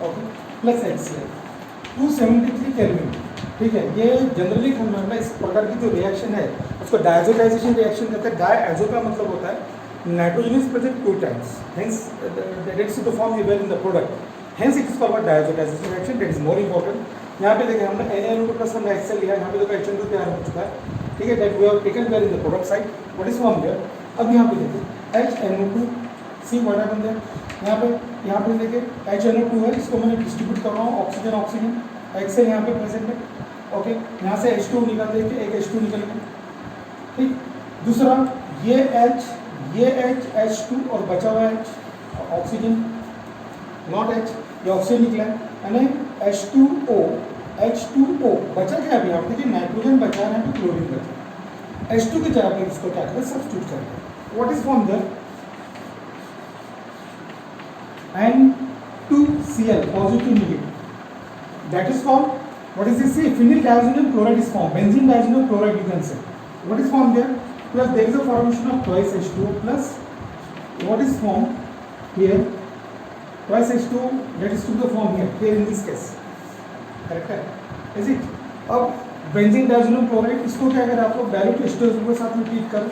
ओके, प्लस HCl 273 केल्विन, ठीक है। ये जनरली हम इस प्रकार की जो रिएक्शन है उसको डायजोटाइजेशन रिएक्शन कहते हैं। डायजो का मतलब होता है nitrogen is present 2 times, hence that is to form the well in the product, hence it is called डायजोटाइजेशन reaction, that is more important. यहाँ पे देखिए हमने Na2 प्लस हमने HCl लिया, यहाँ पे देखो HN2 तैयार हो चुका है, ठीक है, that we have taken where in the product side, what is form there. अब यहाँ पे देखिए HNO2 see what happen there, यहाँ पे देखिए HNO2 है, इसको मैंने डिस्ट्रीब्यूट कर रहा हूँ ऑक्सीजन ऑक्सीजन, HCl यहाँ पे प्रेजेंट है, ओके, यहाँ से H2 निकाल देंगे, एक H2 निकल गया, ठीक। दूसरा ये H H2 और बचा हुआ H ऑक्सीजन नॉट H, ये ऑक्सीजन निकला है, यानी H2O बचा क्या अभी आप देखिए, नाइट्रोजन बचा है, यहाँ पे क्लोरीन बचा है, H2 की जगह पे इसको क्या करें सब्स्टिट्यूट करें, what is form there N2Cl positive negative, that is formed, what is this, phenyl diazonium chloride is formed, benzene diazonium chloride you can say, what is formed there, plus there is a formation of twice H2O plus what is formed here, twice H2O, that is to the form here in this case, correct है, is it। अब benzene डाइज़ोनियम chloride इसको क्या करें आप लोग direct H2O के साथ में ट्रीट कर,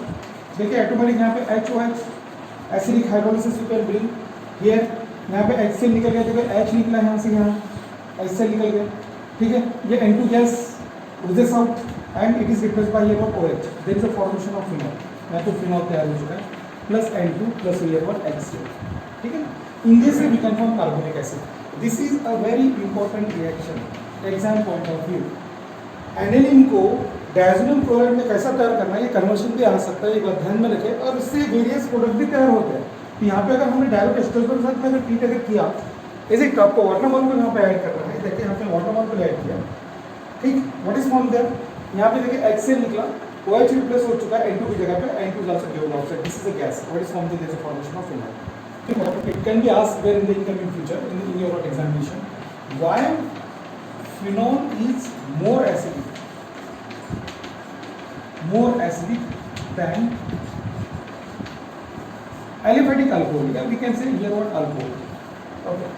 देखिए ऑटोमेटिक यहाँ पे HOH acidic hydrolysis you can bring here, यहाँ पे HCl निकल गया, देखो H निकला यहाँ से, यहाँ HCl निकल गया, ठीक है, ये N2 gas rejects out and it is replaced by here OH, there is a formation of phenol, यहाँ पे फिनॉल तैयार हो चुका है, plus N2 plus here HCl, ठीक है। In this we can form carbonic acid, this is a very important reaction exam point of view. Aniline को diazonium chloride में कैसा तैयार करना है, ये कन्वर्शन भी आ सकता है, एक बात ध्यान में रखें, और इससे वेरियस प्रोडक्ट भी तैयार होते हैं। तो यहाँ पे अगर हमने डायरेक्ट H2O के साथ में अगर ट्रीट अगर किया, इज इट आपको वाटर मॉलिक्यूल यहाँ पे ऐड करना है, देखिए यहाँ पे वाटर मॉलिक्यूल ऐड किया, ठीक, व्हाट इज फॉर्म देयर, यहाँ पे देखिए HCl निकला, OH रिप्लेस हो चुका है N2 की जगह पे, N2 is also given outside, this is a gas, what is form there, there is a formation of phenol, ठीक है। It can be asked where in the incoming future in your examination, why phenol is more acidic than aliphatic alcohol, yeah, we can say here what alcohol, okay।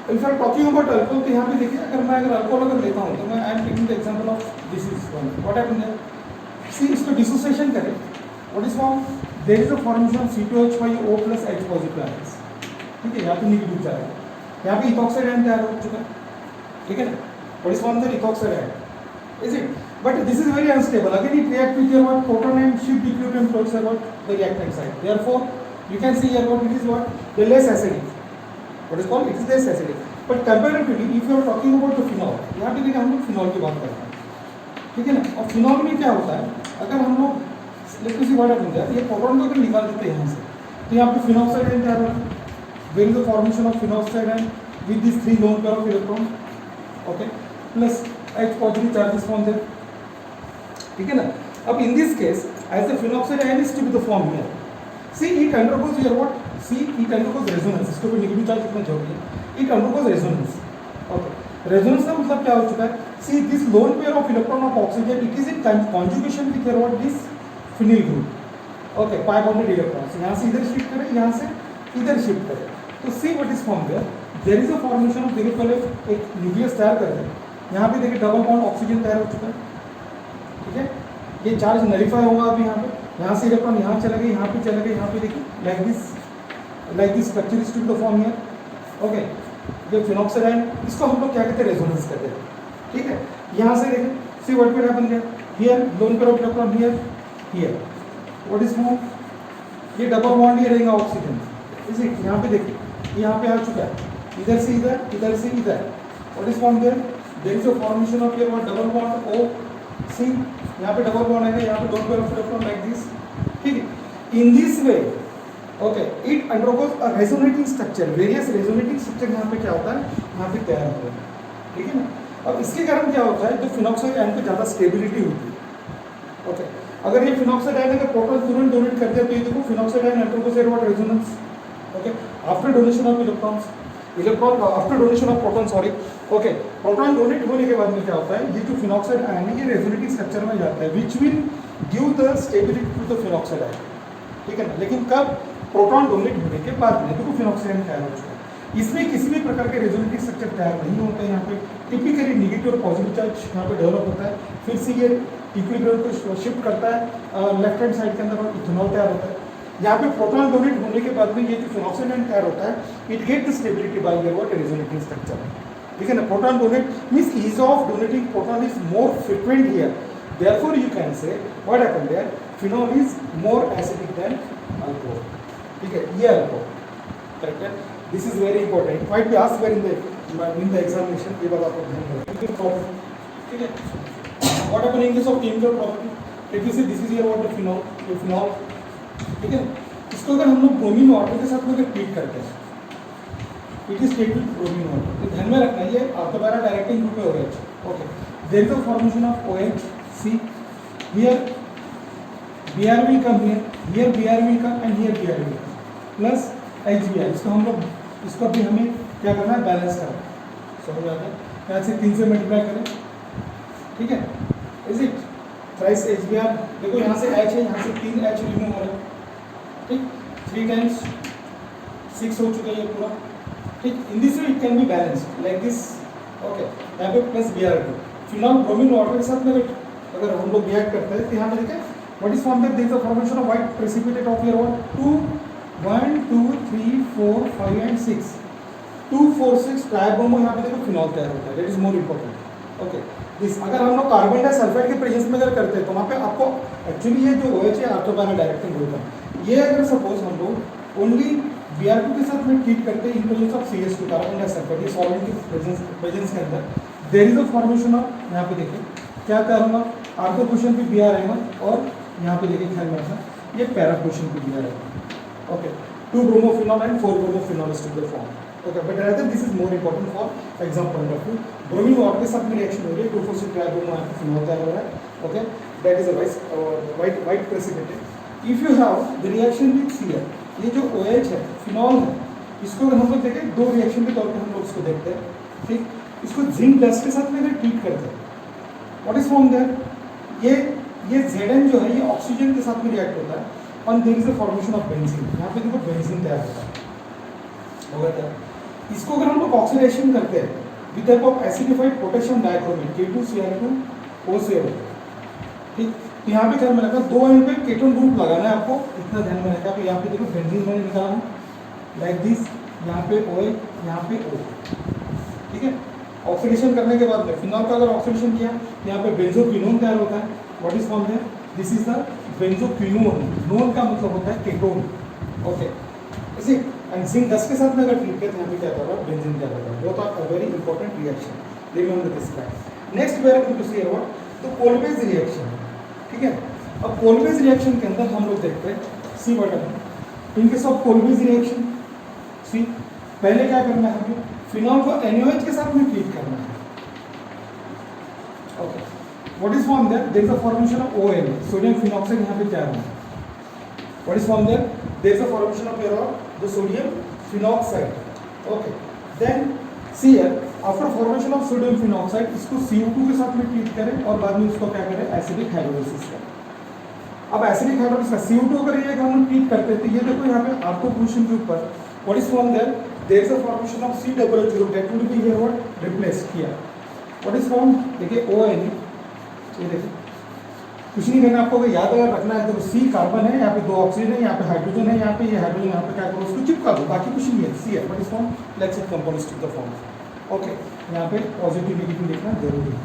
If you are talking about alcohol, तो यहाँ पे देखिए अगर मैं alcohol अगर लेता हूँ तो मैं I am taking the example of this is one, what happened there, see इसको dissociation करें, what is formed, there is a formation of C2H5O plus H positive ions, ठीक है, यहाँ पे नेगेटिव जा रहा है, यहाँ पे इथॉक्साइड आयन तैयार हो चुका है, ठीक है ना, what is formed there, ethoxide ion, is it, but this is very unstable, again it react with your what proton and shift equilibrium towards what the reactant side, therefore you can see here what it is, what the less acidic, what is called, it is less acidic, but comparatively if you are talking about the phenol, यहाँ पे देखिए हम लोग phenol की बात कर रहे हैं, ठीक है ना, और फिनॉल में क्या होता है, अगर हम लोग लेट्स सी व्हाट हैपेंस है, ये प्रोटॉन को अगर निकाल देते हैं यहाँ से, तो यहाँ पे फिनॉक्साइड आयन तैयार होगा, there is the formation of phenoxide ion with this 3 lone pair of electron, okay, plus H positive charges from there, ठीक है ना। अब in this case as the phenoxide ion is to be the form here, see it undergoes here what, see it undergoes resonance, इसको भी negative charge कितना जरूरी है, it undergoes resonance, okay, resonance का मतलब क्या हो चुका है, see this lone pair of electron of oxygen it is in conjugation with here what this phenyl group, okay, pi bonded electrons, यहाँ से इधर शिफ्ट करें, यहाँ से इधर शिफ्ट करें, तो see what is formed there, there is a formation of, देखिए पहले एक न्यूक्लियस तैयार कर दें, यहाँ पे देखिए डबल बॉन्ड ऑक्सीजन तैयार हो चुका है, ठीक है, ये चार्ज नलिफाई होगा अभी यहाँ पे, यहाँ से इलेक्ट्रॉन यहाँ चले गए, यहाँ पे चले गए, यहाँ पे देखिए like this structure is to the form here, okay, ये फिनॉक्साइड आयन, इसको हम लोग क्या कहते हैं, रेजोनेंस कहते हैं, ठीक है। यहाँ से देखिए see what will happen here loan pair of electron here what is form, ये डबल बॉन्ड ये रहेगा ऑक्सीजन, इज इट, यहाँ पे देखिए यहाँ पे आ चुका है, इधर से इधर, इधर से इधर, what is form there, there is a formation of here what double bond O, see यहाँ पे double bond है, यहाँ पे dot pair of electron like this, ठीक है। in this way, okay, it undergoes a resonating structure, various resonating structure यहाँ पे क्या होता है, यहाँ पे तैयार होता है, ठीक है ना। अब इसके कारण क्या होता है, जो फिनॉक्साइड आयन पे ज़्यादा स्टेबिलिटी होती है, ओके, अगर ये फिनॉक्साइड आयन अगर प्रोटॉन तुरंत डोनेट कर दिया तो ये देखो phenoxide ion undergoes here what resonance, okay, after donation of electrons, electron after donation of proton, sorry, okay, proton donate होने के बाद में क्या होता है, ये जो फिनॉक्साइड आयन है ये रेजोनेटिंग स्ट्रक्चर में जाता है which will give the stability to the phenoxide ion, ठीक है ना। लेकिन कब, प्रोटॉन डोनेट होने के बाद में देखो फिनॉक्साइड आयन तैयार हो चुका है, इसमें किसी भी प्रकार के रेजोनेटिंग स्ट्रक्चर तैयार नहीं होते हैं, यहाँ पे टिपिकली नेगेटिव और पॉजिटिव चार्ज यहाँ पे डेवलप होता है, फिर से ये इक्विलिब्रियम को शिफ्ट करता है, लेफ्ट हैंड साइड के अंदर इथेनॉल तैयार होता है, यहाँ पे प्रोटॉन डोनेट होने के बाद में ये जो फिनॉक्साइड आयन तैयार होता है, it get the stability by your what resonating structure, ठीक है ना, proton donate means ease of donating proton is more frequent here, therefore you can say what happened there, phenol is more acidic than alcohol, ठीक है, ये alcohol, correct है, this is very important, it might be asked where in the examination, ये बात आपको ध्यान रखना, ठीक है, what happened in case of chemical property, if you see this is here what the phenol, ठीक है, इसको अगर हम लोग ब्रोमीन वाटर के साथ में अगर ट्रीट करते हैं, it is treat with bromine water, तो ध्यान में रखना ये ऑर्थोपैरा डायरेक्टिंग ग्रुप है OH, okay, there is a formation of OH, see here Br will come here Br will come and here Br will come plus HBr, इसको हम लोग इसको भी हमें क्या करना है, बैलेंस करना है, समझ आता है, यहाँ से 3 से मल्टीप्लाई करें, ठीक है, इज इट थ्राइस HBr, देखो यहाँ से H है, यहाँ से 3 H रिमूव हो रहा है, ठीक, 3 टाइम्स 6 हो चुका है ये पूरा, ठीक, इन this way it can be balanced like this, okay, यहाँ पे plus Br2, phenol bromine water के साथ में अगर हम लोग रिएक्ट करते हैं तो यहाँ पे देखें what is form that, there is a formation of white precipitate of here what 2 1 2 3 4 5 and 6 2 4 6 tribromo, यहाँ पे देखो फिनॉल तैयार होता है, that is more important, okay, this अगर हम लोग कार्बन डाइसल्फाइड के प्रेजेंस में अगर करते हैं तो वहाँ पे आपको एक्चुअली ये जो OH है ऑर्थोपैरा डायरेक्टिंग ग्रुप है, ये अगर सपोज हम लोग ओनली Br2 के साथ में ट्रीट करते हैं in presence of CH2 carbon disulphide, ये सॉल्वेंट के प्रेजेंस के अंदर there is a formation of, यहाँ पे देखिए क्या तैयार होगा, आर्थो पोजीशन पे Br आएगा और यहाँ पे देखिए ख्याल में रखना ये पैरा पोजीशन पे Br आएगा, okay, 2 bromophenol and 4 bromophenol is to the form, okay, but rather this is more important for exam point of view, bromine water के साथ में रिएक्शन हो रही है, 2,4,6 ट्राइब्रोमो फिनॉल तैयार हो रहा है, okay, that is a white precipitate, if you have the reaction with Cl, ये जो OH है फिनॉल है, इसको अगर हम लोग देखें दो रिएक्शन के तौर पे हम लोग इसको देखते हैं, ठीक, इसको जिंक डस्ट के साथ में अगर ट्रीट करते हैं, व्हाट इज फॉर्म देयर, ये Zn जो है ये ऑक्सीजन के साथ में रिएक्ट होता है और there is a formation of benzene, यहाँ पे देखो बेंजीन तैयार होता है, होगा क्या, इसको अगर हम लोग ऑक्सीडेशन करते हैं with type of acidified potassium dichromate K2Cl2OCl, ठीक, तो यहाँ पे ख्याल में रखना 2 एंड पे केटोन ग्रुप लगाना है आपको, इतना ध्यान में रखा, यहाँ पे देखो बेंजीन मैंने निकाला है लाइक दिस, यहाँ पे OH यहाँ पे O, ठीक है, ऑक्सीडेशन करने के बाद में फिनॉल का अगर ऑक्सीडेशन किया तो यहाँ पे बेंजोक्विनोन तैयार होता है, what is form there, this is the benzoquinone, नोन का मतलब होता है केटोन, ओके, इसी एंड जिंक डस्ट के साथ में अगर ट्रीट किया तो यहाँ पे क्या कर रहा है, बेंजीन क्या कर रहा है, both are a very important reaction, remember this fact. Next we are going to see about the Kolbe's reaction, ठीक है, अब कोलबेज रिएक्शन के अंदर हम लोग देखते हैं, see what happens in case of Kolbe's reaction, see पहले क्या करना है, हमें फिनॉल को NaOH के साथ में ट्रीट करना है, okay, what is form there, there is a formation of ON, sodium phenoxide यहाँ पे तैयार होगा, what is form there, there is a formation of here the sodium phenoxide, okay, then see here after formation of sodium phenoxide इसको CO2 के साथ में treat करें और बाद में इसको क्या करें, एसिडिक हाइड्रोलिसिस करें। अब एसिडिक हाइड्रोलिसिस का CO2 अगर ये हम ट्रीट करते हैं तो ये देखो यहाँ पे आर्थो पोजीशन के ऊपर what is form there, there is a formation of COOH group that will be here what replaced here, what is formed, देखिए ON, ये देखिए कुछ नहीं करना आपको, अगर याद अगर रखना है तो C कार्बन है, यहाँ पे 2 ऑक्सीजन है, यहाँ पे हाइड्रोजन है, यहाँ पे ये हाइड्रोजन, यहाँ पे क्या करो उसको चिपका दो, बाकी कुछ नहीं है, C है, what is formed, let's say compost the form, okay, यहाँ पे पॉजिटिव नेगेटिव लिखना जरूरी है,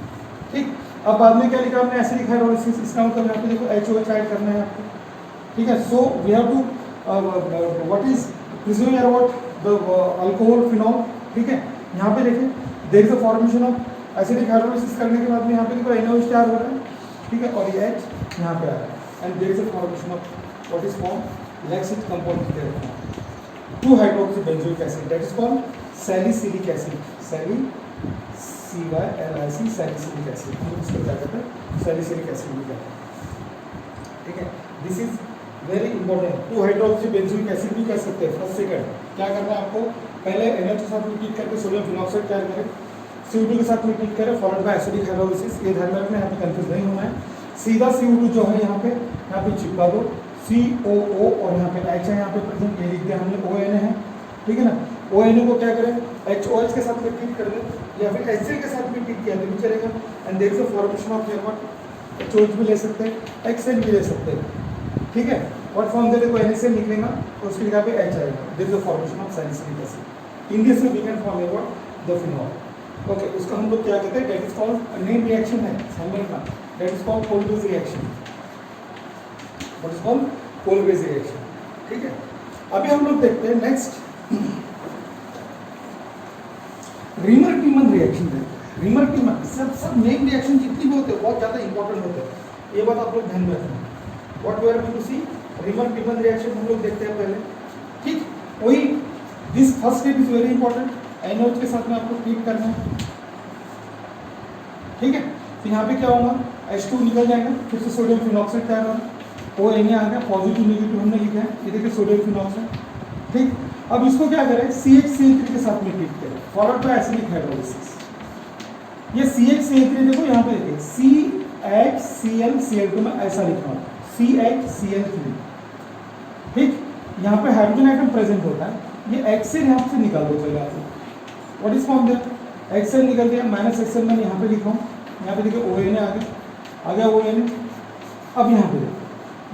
ठीक, अब बाद में क्या लिखा हमने, एसिडिक हाइड्रोलिसिस, इसका मतलब यहाँ पे देखो HOH ऐड करना है आपको, ठीक है, so we have to what is presume here what the alcohol phenol, ठीक है, यहाँ पे देखें there is a formation of acidic hydrolysis करने के बाद में यहाँ पे देखो NaOH तैयार हो रहा है, ठीक है, और ये H यहाँ पे आ रहा है and there is a formation of what is form, लेक्सिट compound there form 2 hydroxy benzoic acid, that is called salicylic acid, CYLIC salicylic acid, हम इसको क्या कहते हैं, सैलिसिलिक एसिड भी कहते हैं, ठीक है, this is very important, 2 hydroxy benzoic acid भी कह सकते हैं, फर्स्ट सेकंड क्या करना है आपको, पहले NaOH के साथ में ट्रीट करके सोडियम फिनॉक्साइड तैयार करें, CO2 के साथ में ट्रीट करें फॉलोड बाय एसिडिक हाइड्रोलिसिस, ये ध्यान में रखना, यहाँ पे कंफ्यूज नहीं होना है, सीधा CO2 जो है यहाँ पे चिपका दो, COO और यहाँ पे H है, यहाँ पे प्रेजेंट, ये लिख दिया हमने, ON है, ठीक है ना, ON को क्या करें, HOH के साथ में ट्रीट कर दें या फिर HCl के साथ में ट्रीट किया तो भी चलेगा, and there is a formation of here what, HOH भी ले सकते हैं, HCl भी ले सकते हैं, ठीक है, व्हाट फॉर्म दे देखो NaCl निकलेगा और उसके जगह पे H आएगा, there is a formation of salicylic acid, in this way we can form what the phenol, okay, उसको हम लोग क्या कहते हैं, that is called name reaction है, समझ में, that is called cold base reaction, what is called cold base reaction. ठीक है, अभी हम लोग देखते हैं नेक्स्ट रीमर टीमन रिएक्शन देखते हैं। रीमर टीमन सब नेम रिएक्शन जितनी भी होते हैं बहुत ज़्यादा इंपॉर्टेंट होते हैं, ये बात आप लोग ध्यान में रखना। What we are going to see, Reimer Tiemann reaction हम लोग देखते हैं पहले। ठीक, वही this first step is very important, NOH के साथ में आपको ट्रीट करना है। ठीक है, तो यहाँ पे क्या होगा, H2 निकल जाएगा, फिर से सोडियम फिनॉक्साइड तैयार होगा, ONA आ गया, पॉजिटिव नेगेटिव हमने लिखा है, ये देखिए सोडियम फिनॉक्साइड। ठीक, अब इसको क्या करें, CHCl3 के साथ में ट्रीट करें, फॉरवर्ड बाय एसिडिक हाइड्रोलिसिस। ये CHCl3 देखो यहाँ पे देखिए, CHClCl2 में ऐसा लिखा हुआ CHCl3। ठीक, यहाँ पे हाइड्रोजन आइटम प्रेजेंट होता है, ये HCl यहाँ से निकाल दो पहले आप। What is form there, HCl निकल गया, -HCl मैंने यहाँ पे लिखा हूँ, यहाँ पे देखिए ONA आ गया ONA। अब यहाँ पे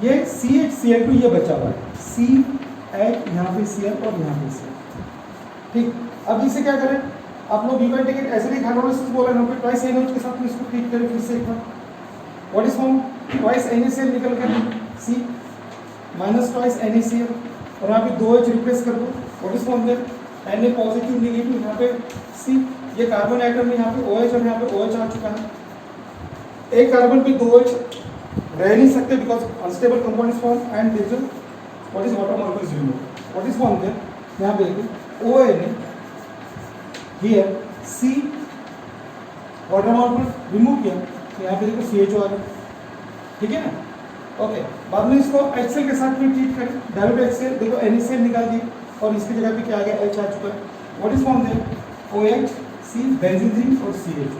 ये CHCl2 ये बचा हुआ है, CH यहाँ पे Cl और यहाँ पे Cl। ठीक, अब इसे क्या करें, आप लोग you can take it acidic hydrolysis बोला ना, फिर ट्वाइस NOH के साथ में इसको ट्रीट करें फिर से एक बार। What is form, twice NaCl निकल गया, C माइनस ट्वाइस NaCl, और यहाँ पे 2H रिप्लेस कर दो। What is form there, Na positive negative, यहाँ पे C, ये कार्बन आइटम में यहाँ पे OH और यहाँ पे OH आ चुका है। एक कार्बन पे 2H रह नहीं सकते because unstable compound is form and there is what is water molecule is removed. What is form there, यहाँ पे देखिए ONA here C, water molecule remove किया, तो यहाँ पे देखो CHO आ गया। ठीक है ना, ओके, बाद में इसको HCl के साथ में ट्रीट करें, डायल्यूट HCl, देखो NaCl निकाल दिए और इसकी जगह पे क्या आ गया, H आ चुका है। What is form there, OH, C, benzene ring और CH,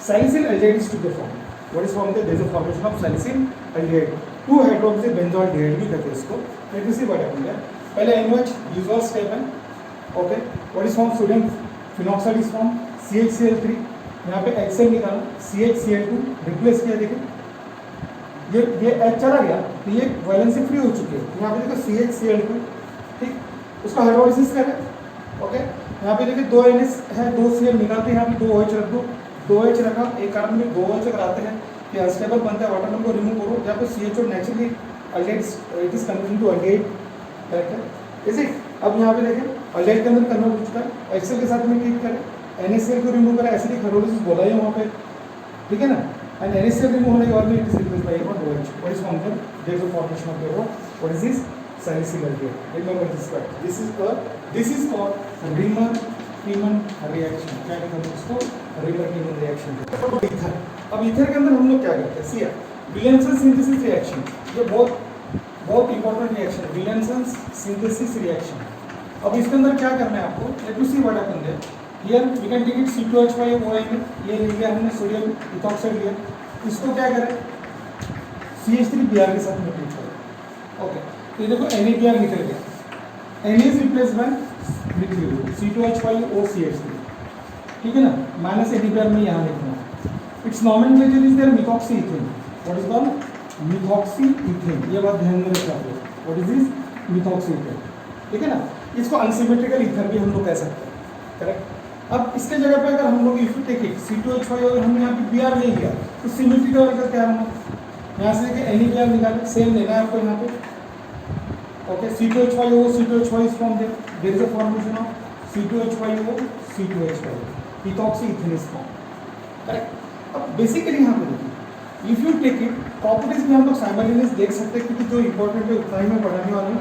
salicyl aldehyde is to be form. What is form there, there is a formation of salicyl aldehyde, 2 hydroxy benzaldehyde भी कहते हैं इसको। Let us see what happened there, पहले NOH usual step है। Okay, what is form, sodium phenoxide is form, CHCl3, यहाँ पे HCl निकाला, CHCl2 replace किया, देखो ये H चला गया, तो ये वैलेंसी फ्री हो चुकी है, यहाँ पे देखो CHCl2। ठीक, उसका हाइड्रोलिसिस करें। ओके, यहाँ पे देखिए 2 NS है, 2 Cl निकालते हैं, यहाँ पे 2OH रख दो, 2OH रखा, एक कार्बन में 2OH अगर आते हैं कि अनस्टेबल बनता है, वाटर को रिमूव करो, यहाँ पे CHO naturally aldehyde, it is converted to aldehyde, correct है, इज इट। अब यहाँ पे देखें एल्डिहाइड के अंदर कन्वर्ट हो चुका है, HCl के साथ में ट्रीट करें, NaCl को रिमूव करें, एसिडिक हाइड्रोलिसिस बोला है वहाँ पे। ठीक है ना, एंड NaCl रिमूव होने के बाद में it is replaced by OH। What is form there, there is a formation of your, what is this, salicyl aldehyde। Remember this fact, this is called Reimer Tiemann reaction. क्या कहते हैं इसको, Reimer Tiemann reaction. Ether, अब ether के अंदर हम लोग क्या करते हैं, सी विलियमसन सिंथेसिस रिएक्शन, ये बहुत इंपॉर्टेंट रिएक्शन है, विलियमसन सिंथेसिस रिएक्शन। अब इसके अंदर क्या करना है आपको, let us see what happened there, here we can take it C2H5ONA, ये ले लिया हमने, सोडियम इथॉक्साइड लिया, इसको क्या करें, CH3Br के साथ में ट्रीट करें। ओके, तो ये देखो NaBr निकल गया, Na is replace by C2H5OCH3। ठीक है ना, माइनस NaBr में यहाँ लिखना है, its nomenclature is there methoxy ethane. What is called, methoxy ethane, ये बात ध्यान में रखना आप लोग, what is this, methoxy ethane. ठीक है ना, इसको अनसिमेट्रिकल ईथर भी हम लोग कह सकते हैं, करेक्ट। अब इसके जगह पे अगर हम लोग if you take it C2H5, अगर हमने यहाँ पे Br नहीं लिया तो सिमेट्रिकल का क्या होगा, यहाँ से देखिए NaBr निकाले, सेम लेना है आपको यहाँ पे। Okay, C2H5O, C2H5 is formed there is a formation of C2H5O, C2H5, ethoxy ethane is formed, correct. अब बेसिकली यहाँ पे देखिए, if you take it, properties में हम लोग साइमल्टेनियस देख सकते हैं, क्योंकि जो इंपॉर्टेंट है उतना ही मैं पढ़ाने वाला हूँ।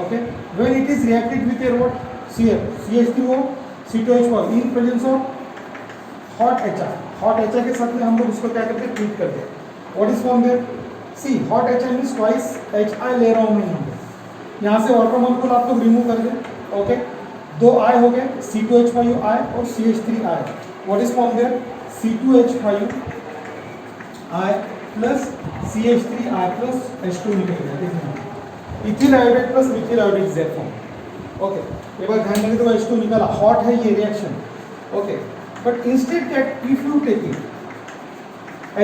Okay, when it is reacted with your what, CH3O, C2H5 in presence of hot HR के साथ में हम लोग उसको क्या करते हैं, ट्रीट करते हैं। What is form there, see hot HR means twice HI ले रहा हूँ मैं यहाँ से वाटर मॉलिक्यूल आप लोग रिमूव कर दें। ओके, 2 I हो गए, C2H5I और CH3I। What is form there, C2H5I plus CH3I plus H2 निकल गया, देखिए ethyl iodide plus methyl iodide is there form. Okay, ये बात ध्यान रखें, तो H2 निकला, हॉट है ये reaction. Okay, but instead that if you take it,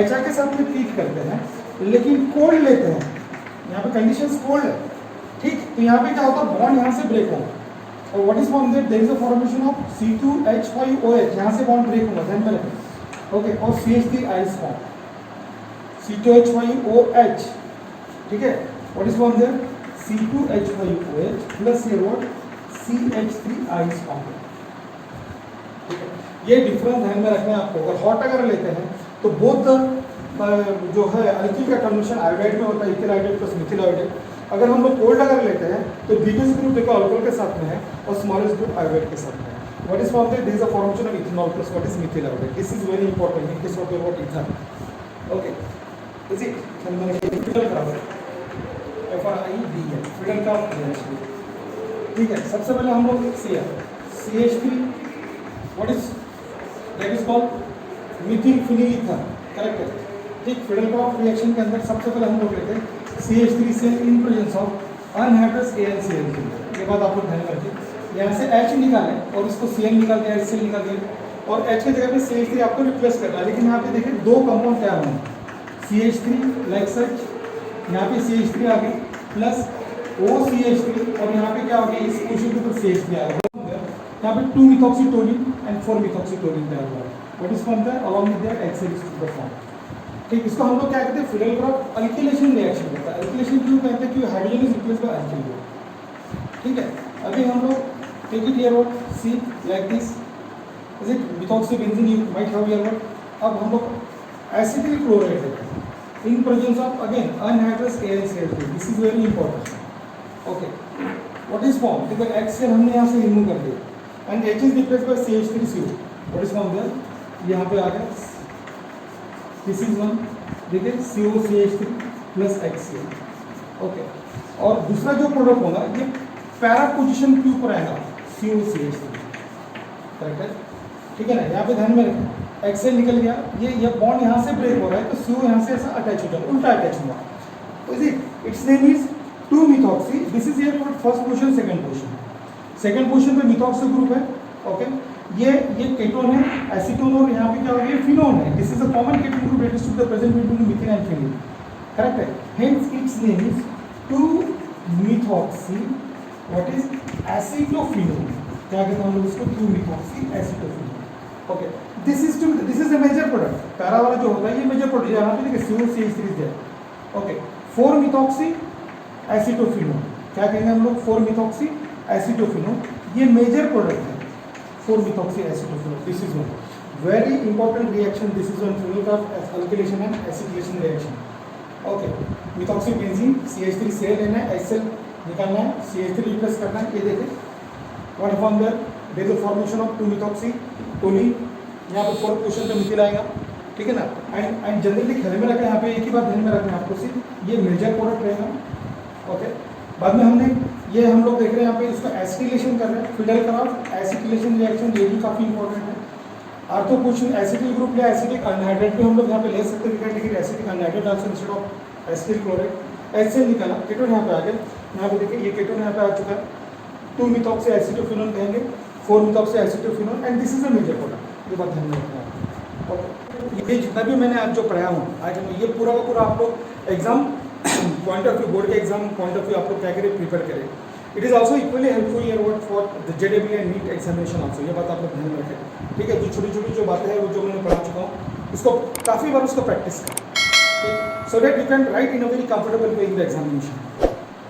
HR के साथ में ट्रीट करते हैं लेकिन कोल्ड लेते हैं, यहाँ पे कंडीशंस कोल्ड है। ठीक, तो यहाँ पे क्या होता है, बॉन्ड यहाँ से ब्रेक होगा, और what is form there is a formation of C2H5OH, यहाँ से बॉन्ड ब्रेक होगा, ध्यान में रखें, ओके, और CH3 आइस फॉर्म, C2H5OH, ठीक है, what is form there C2H5OH plus here what CH3 ice form, ठीक है। ये डिफरेंस ध्यान में रखना है आपको। अगर हॉट अगर लेते हैं तो बोथ जो है अल्किल का कन्वर्शन आयोडाइड में होता है, ethyl iodide plus methyl iodide. अगर हम लोग कोल्ड अगर लेते हैं तो बिगेस्ट ग्रुप देखो अल्कोहल के साथ में है और स्मॉलेस्ट ग्रुप आयोडाइड के साथ में है। What is form there this is a formation of ethanol plus what is methyl iodide, this is very important in case of your what ether, okay, is it फिडल कराओ FRIDL फिडल का reaction, ठीक है। सबसे पहले हम लोग CH3 what is that is called methyl phenyl ether, correct है, ठीक। फिडल क्रॉफ रिएक्शन के अंदर सबसे पहले हम लोग लेते हैं CH3 से इन प्रेजेंस ऑफ अनहाइड्रस AlCl3, ये बात आप लोग ध्यान रखिए। यहाँ से H निकालें और इसको Cl निकाल के HCl निकाल दिए और H की जगह पे CH3 आपको रिप्लेस करना है, लेकिन यहाँ पे देखिए दो कंपाउंड तैयार होंगे, CH3 लाइक सच, यहाँ पे CH3 आ गई प्लस OCH3 और यहाँ पे क्या हो गया, इस पोजीशन के ऊपर CH3 आ गया, यहाँ पे 2-methoxytoluene एंड 4-methoxytoluene तैयार हुआ है। What is form there along with there HCl is to the form, ठीक। इसको हम लोग क्या कहते हैं, फिडल क्रॉफ अल्किलेशन रिएक्शन होता है। अल्किलेशन क्यों कहते हैं, क्योंकि hydrogen is replaced by alkyl group, ठीक है। अभी हम लोग take it here what see like this, is it methoxybenzene you might have here what, अब हम लोग एसिटिल क्लोराइड लेते हैं in presence of again anhydrous AlCl3, this is very important, okay. What is form, देखो HCl हमने यहाँ से remove कर दिया and H is replaced by CH3CO, what is form there, यहाँ पे आ गया दिस इज वन, देखिए COCH3 प्लस HCl, ओके। और दूसरा जो प्रोडक्ट होगा ये पैरा पोजीशन के ऊपर आएगा COCH3, करेक्ट है, ठीक है ना। यहाँ पे ध्यान में रखें HCl निकल गया, ये बॉन्ड यहाँ से ब्रेक हो रहा है तो CO यहाँ से ऐसा अटैच हो जाएगा, उल्टा अटैच हुआ, तो it's name is 2-methoxy, this is here first position second position, second position पे मिथॉक्सी ग्रुप है, ओके। ये केटोन है, एसीटोन, और यहाँ पे क्या हो गया फिनोन है, this is a common ketone group that is to the present between methyl and phenyl, correct है। Hence it's name is 2-methoxy what is acetophenone, क्या कहते हैं हम लोग इसको 2-methoxy acetophenone, okay. This is a major product, para वाला जो होता है ये मेजर प्रोडक्ट, यहाँ पे देखिए COCH3 है, ओके। 4-methoxy एसिटोफिनोन, क्या कहेंगे हम लोग 4-methoxy एसिटोफिनोन, ये मेजर प्रोडक्ट है 4-methoxy acetophenone, this is one very important reaction, this is one final of alkylation and acetylation reaction, okay. methoxybenzene CH3 से लेना है, HCl निकालना है, CH3 रिप्लेस करना है, ये देखिए what form there is a formation of 2-methoxytoluene, यहाँ पे फोर्थ पोजीशन पे मिथिल आएगा, ठीक है ना। एंड जनरली ख्याल में रखें, यहाँ पे एक ही बात ध्यान में रखना है आपको, सिर्फ ये मेजर प्रोडक्ट रहेगा, ओके। बाद में हमने ये हम लोग देख रहे हैं यहाँ पे इसको एसिटिलेशन कर रहे हैं, फिडल क्रॉफ एसिटिलेशन रिएक्शन, ये भी काफ़ी इंपॉर्टेंट है। आर्थो पोजीशन एसिटिल ग्रुप या एसिटिक अनहाइड्रेट भी हम लोग यहाँ पे ले सकते हैं, लेकिन acetic anhydride also instead of acetyl chloride, HCl निकाला, केटोन यहाँ पे आ गया, यहाँ पे देखिए ये केटोन यहाँ पे आ चुका है, 2-methoxy एसिटोफिनोन कहेंगे, 4-methoxy acetophenone, and this is a major product, ये बात ध्यान में रखना है, ओके। ये जितना भी मैंने आज जो पढ़ाया हूँ आज ये पूरा का पूरा आप लोग exam point of view, board के एग्जाम पॉइंट ऑफ व्यू आप लोग क्या करें, प्रिपेयर करें। It is also equally helpful year word for the JEE and NEET examination also, ये बात आप लोग ध्यान में रखें, ठीक है। जो छोटी छोटी जो बातें हैं वो जो मैंने पढ़ा चुका हूँ, इसको काफ़ी बार उसको प्रैक्टिस करें, ठीक, सो that you can write in a very comfortable way in the examination,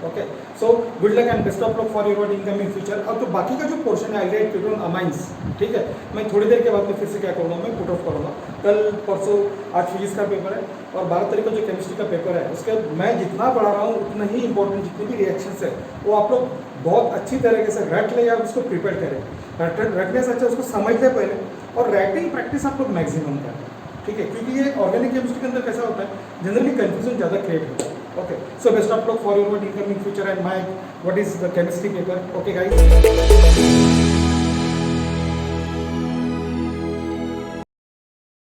okay. So good luck and best of luck for your incoming future. अब तो बाकी का जो पोर्शन है एल्डिहाइड कीटोन अमाइंस, ठीक है, मैं थोड़ी देर के बाद में फिर से क्या करूँगा, मैं पुट ऑफ करूँगा। कल परसों आज फिजिक्स का पेपर है और 12 तारीख को जो केमिस्ट्री का पेपर है उसके मैं जितना पढ़ा रहा हूँ उतना ही इंपॉर्टेंट जितनी भी रिएक्शंस है वो आप लोग बहुत अच्छी तरीके से रट ले या उसको प्रिपेयर करें, रटने से अच्छा उसको समझ ले पहले, और राइटिंग प्रैक्टिस आप लोग मैक्सिमम करें, ठीक है, क्योंकि ये ऑर्गेनिक केमिस्ट्री के अंदर कैसा होता है जनरली कंफ्यूजन ज़्यादा क्रिएट होता है, okay. So best of luck for your incoming future and my what is the chemistry paper, okay guys.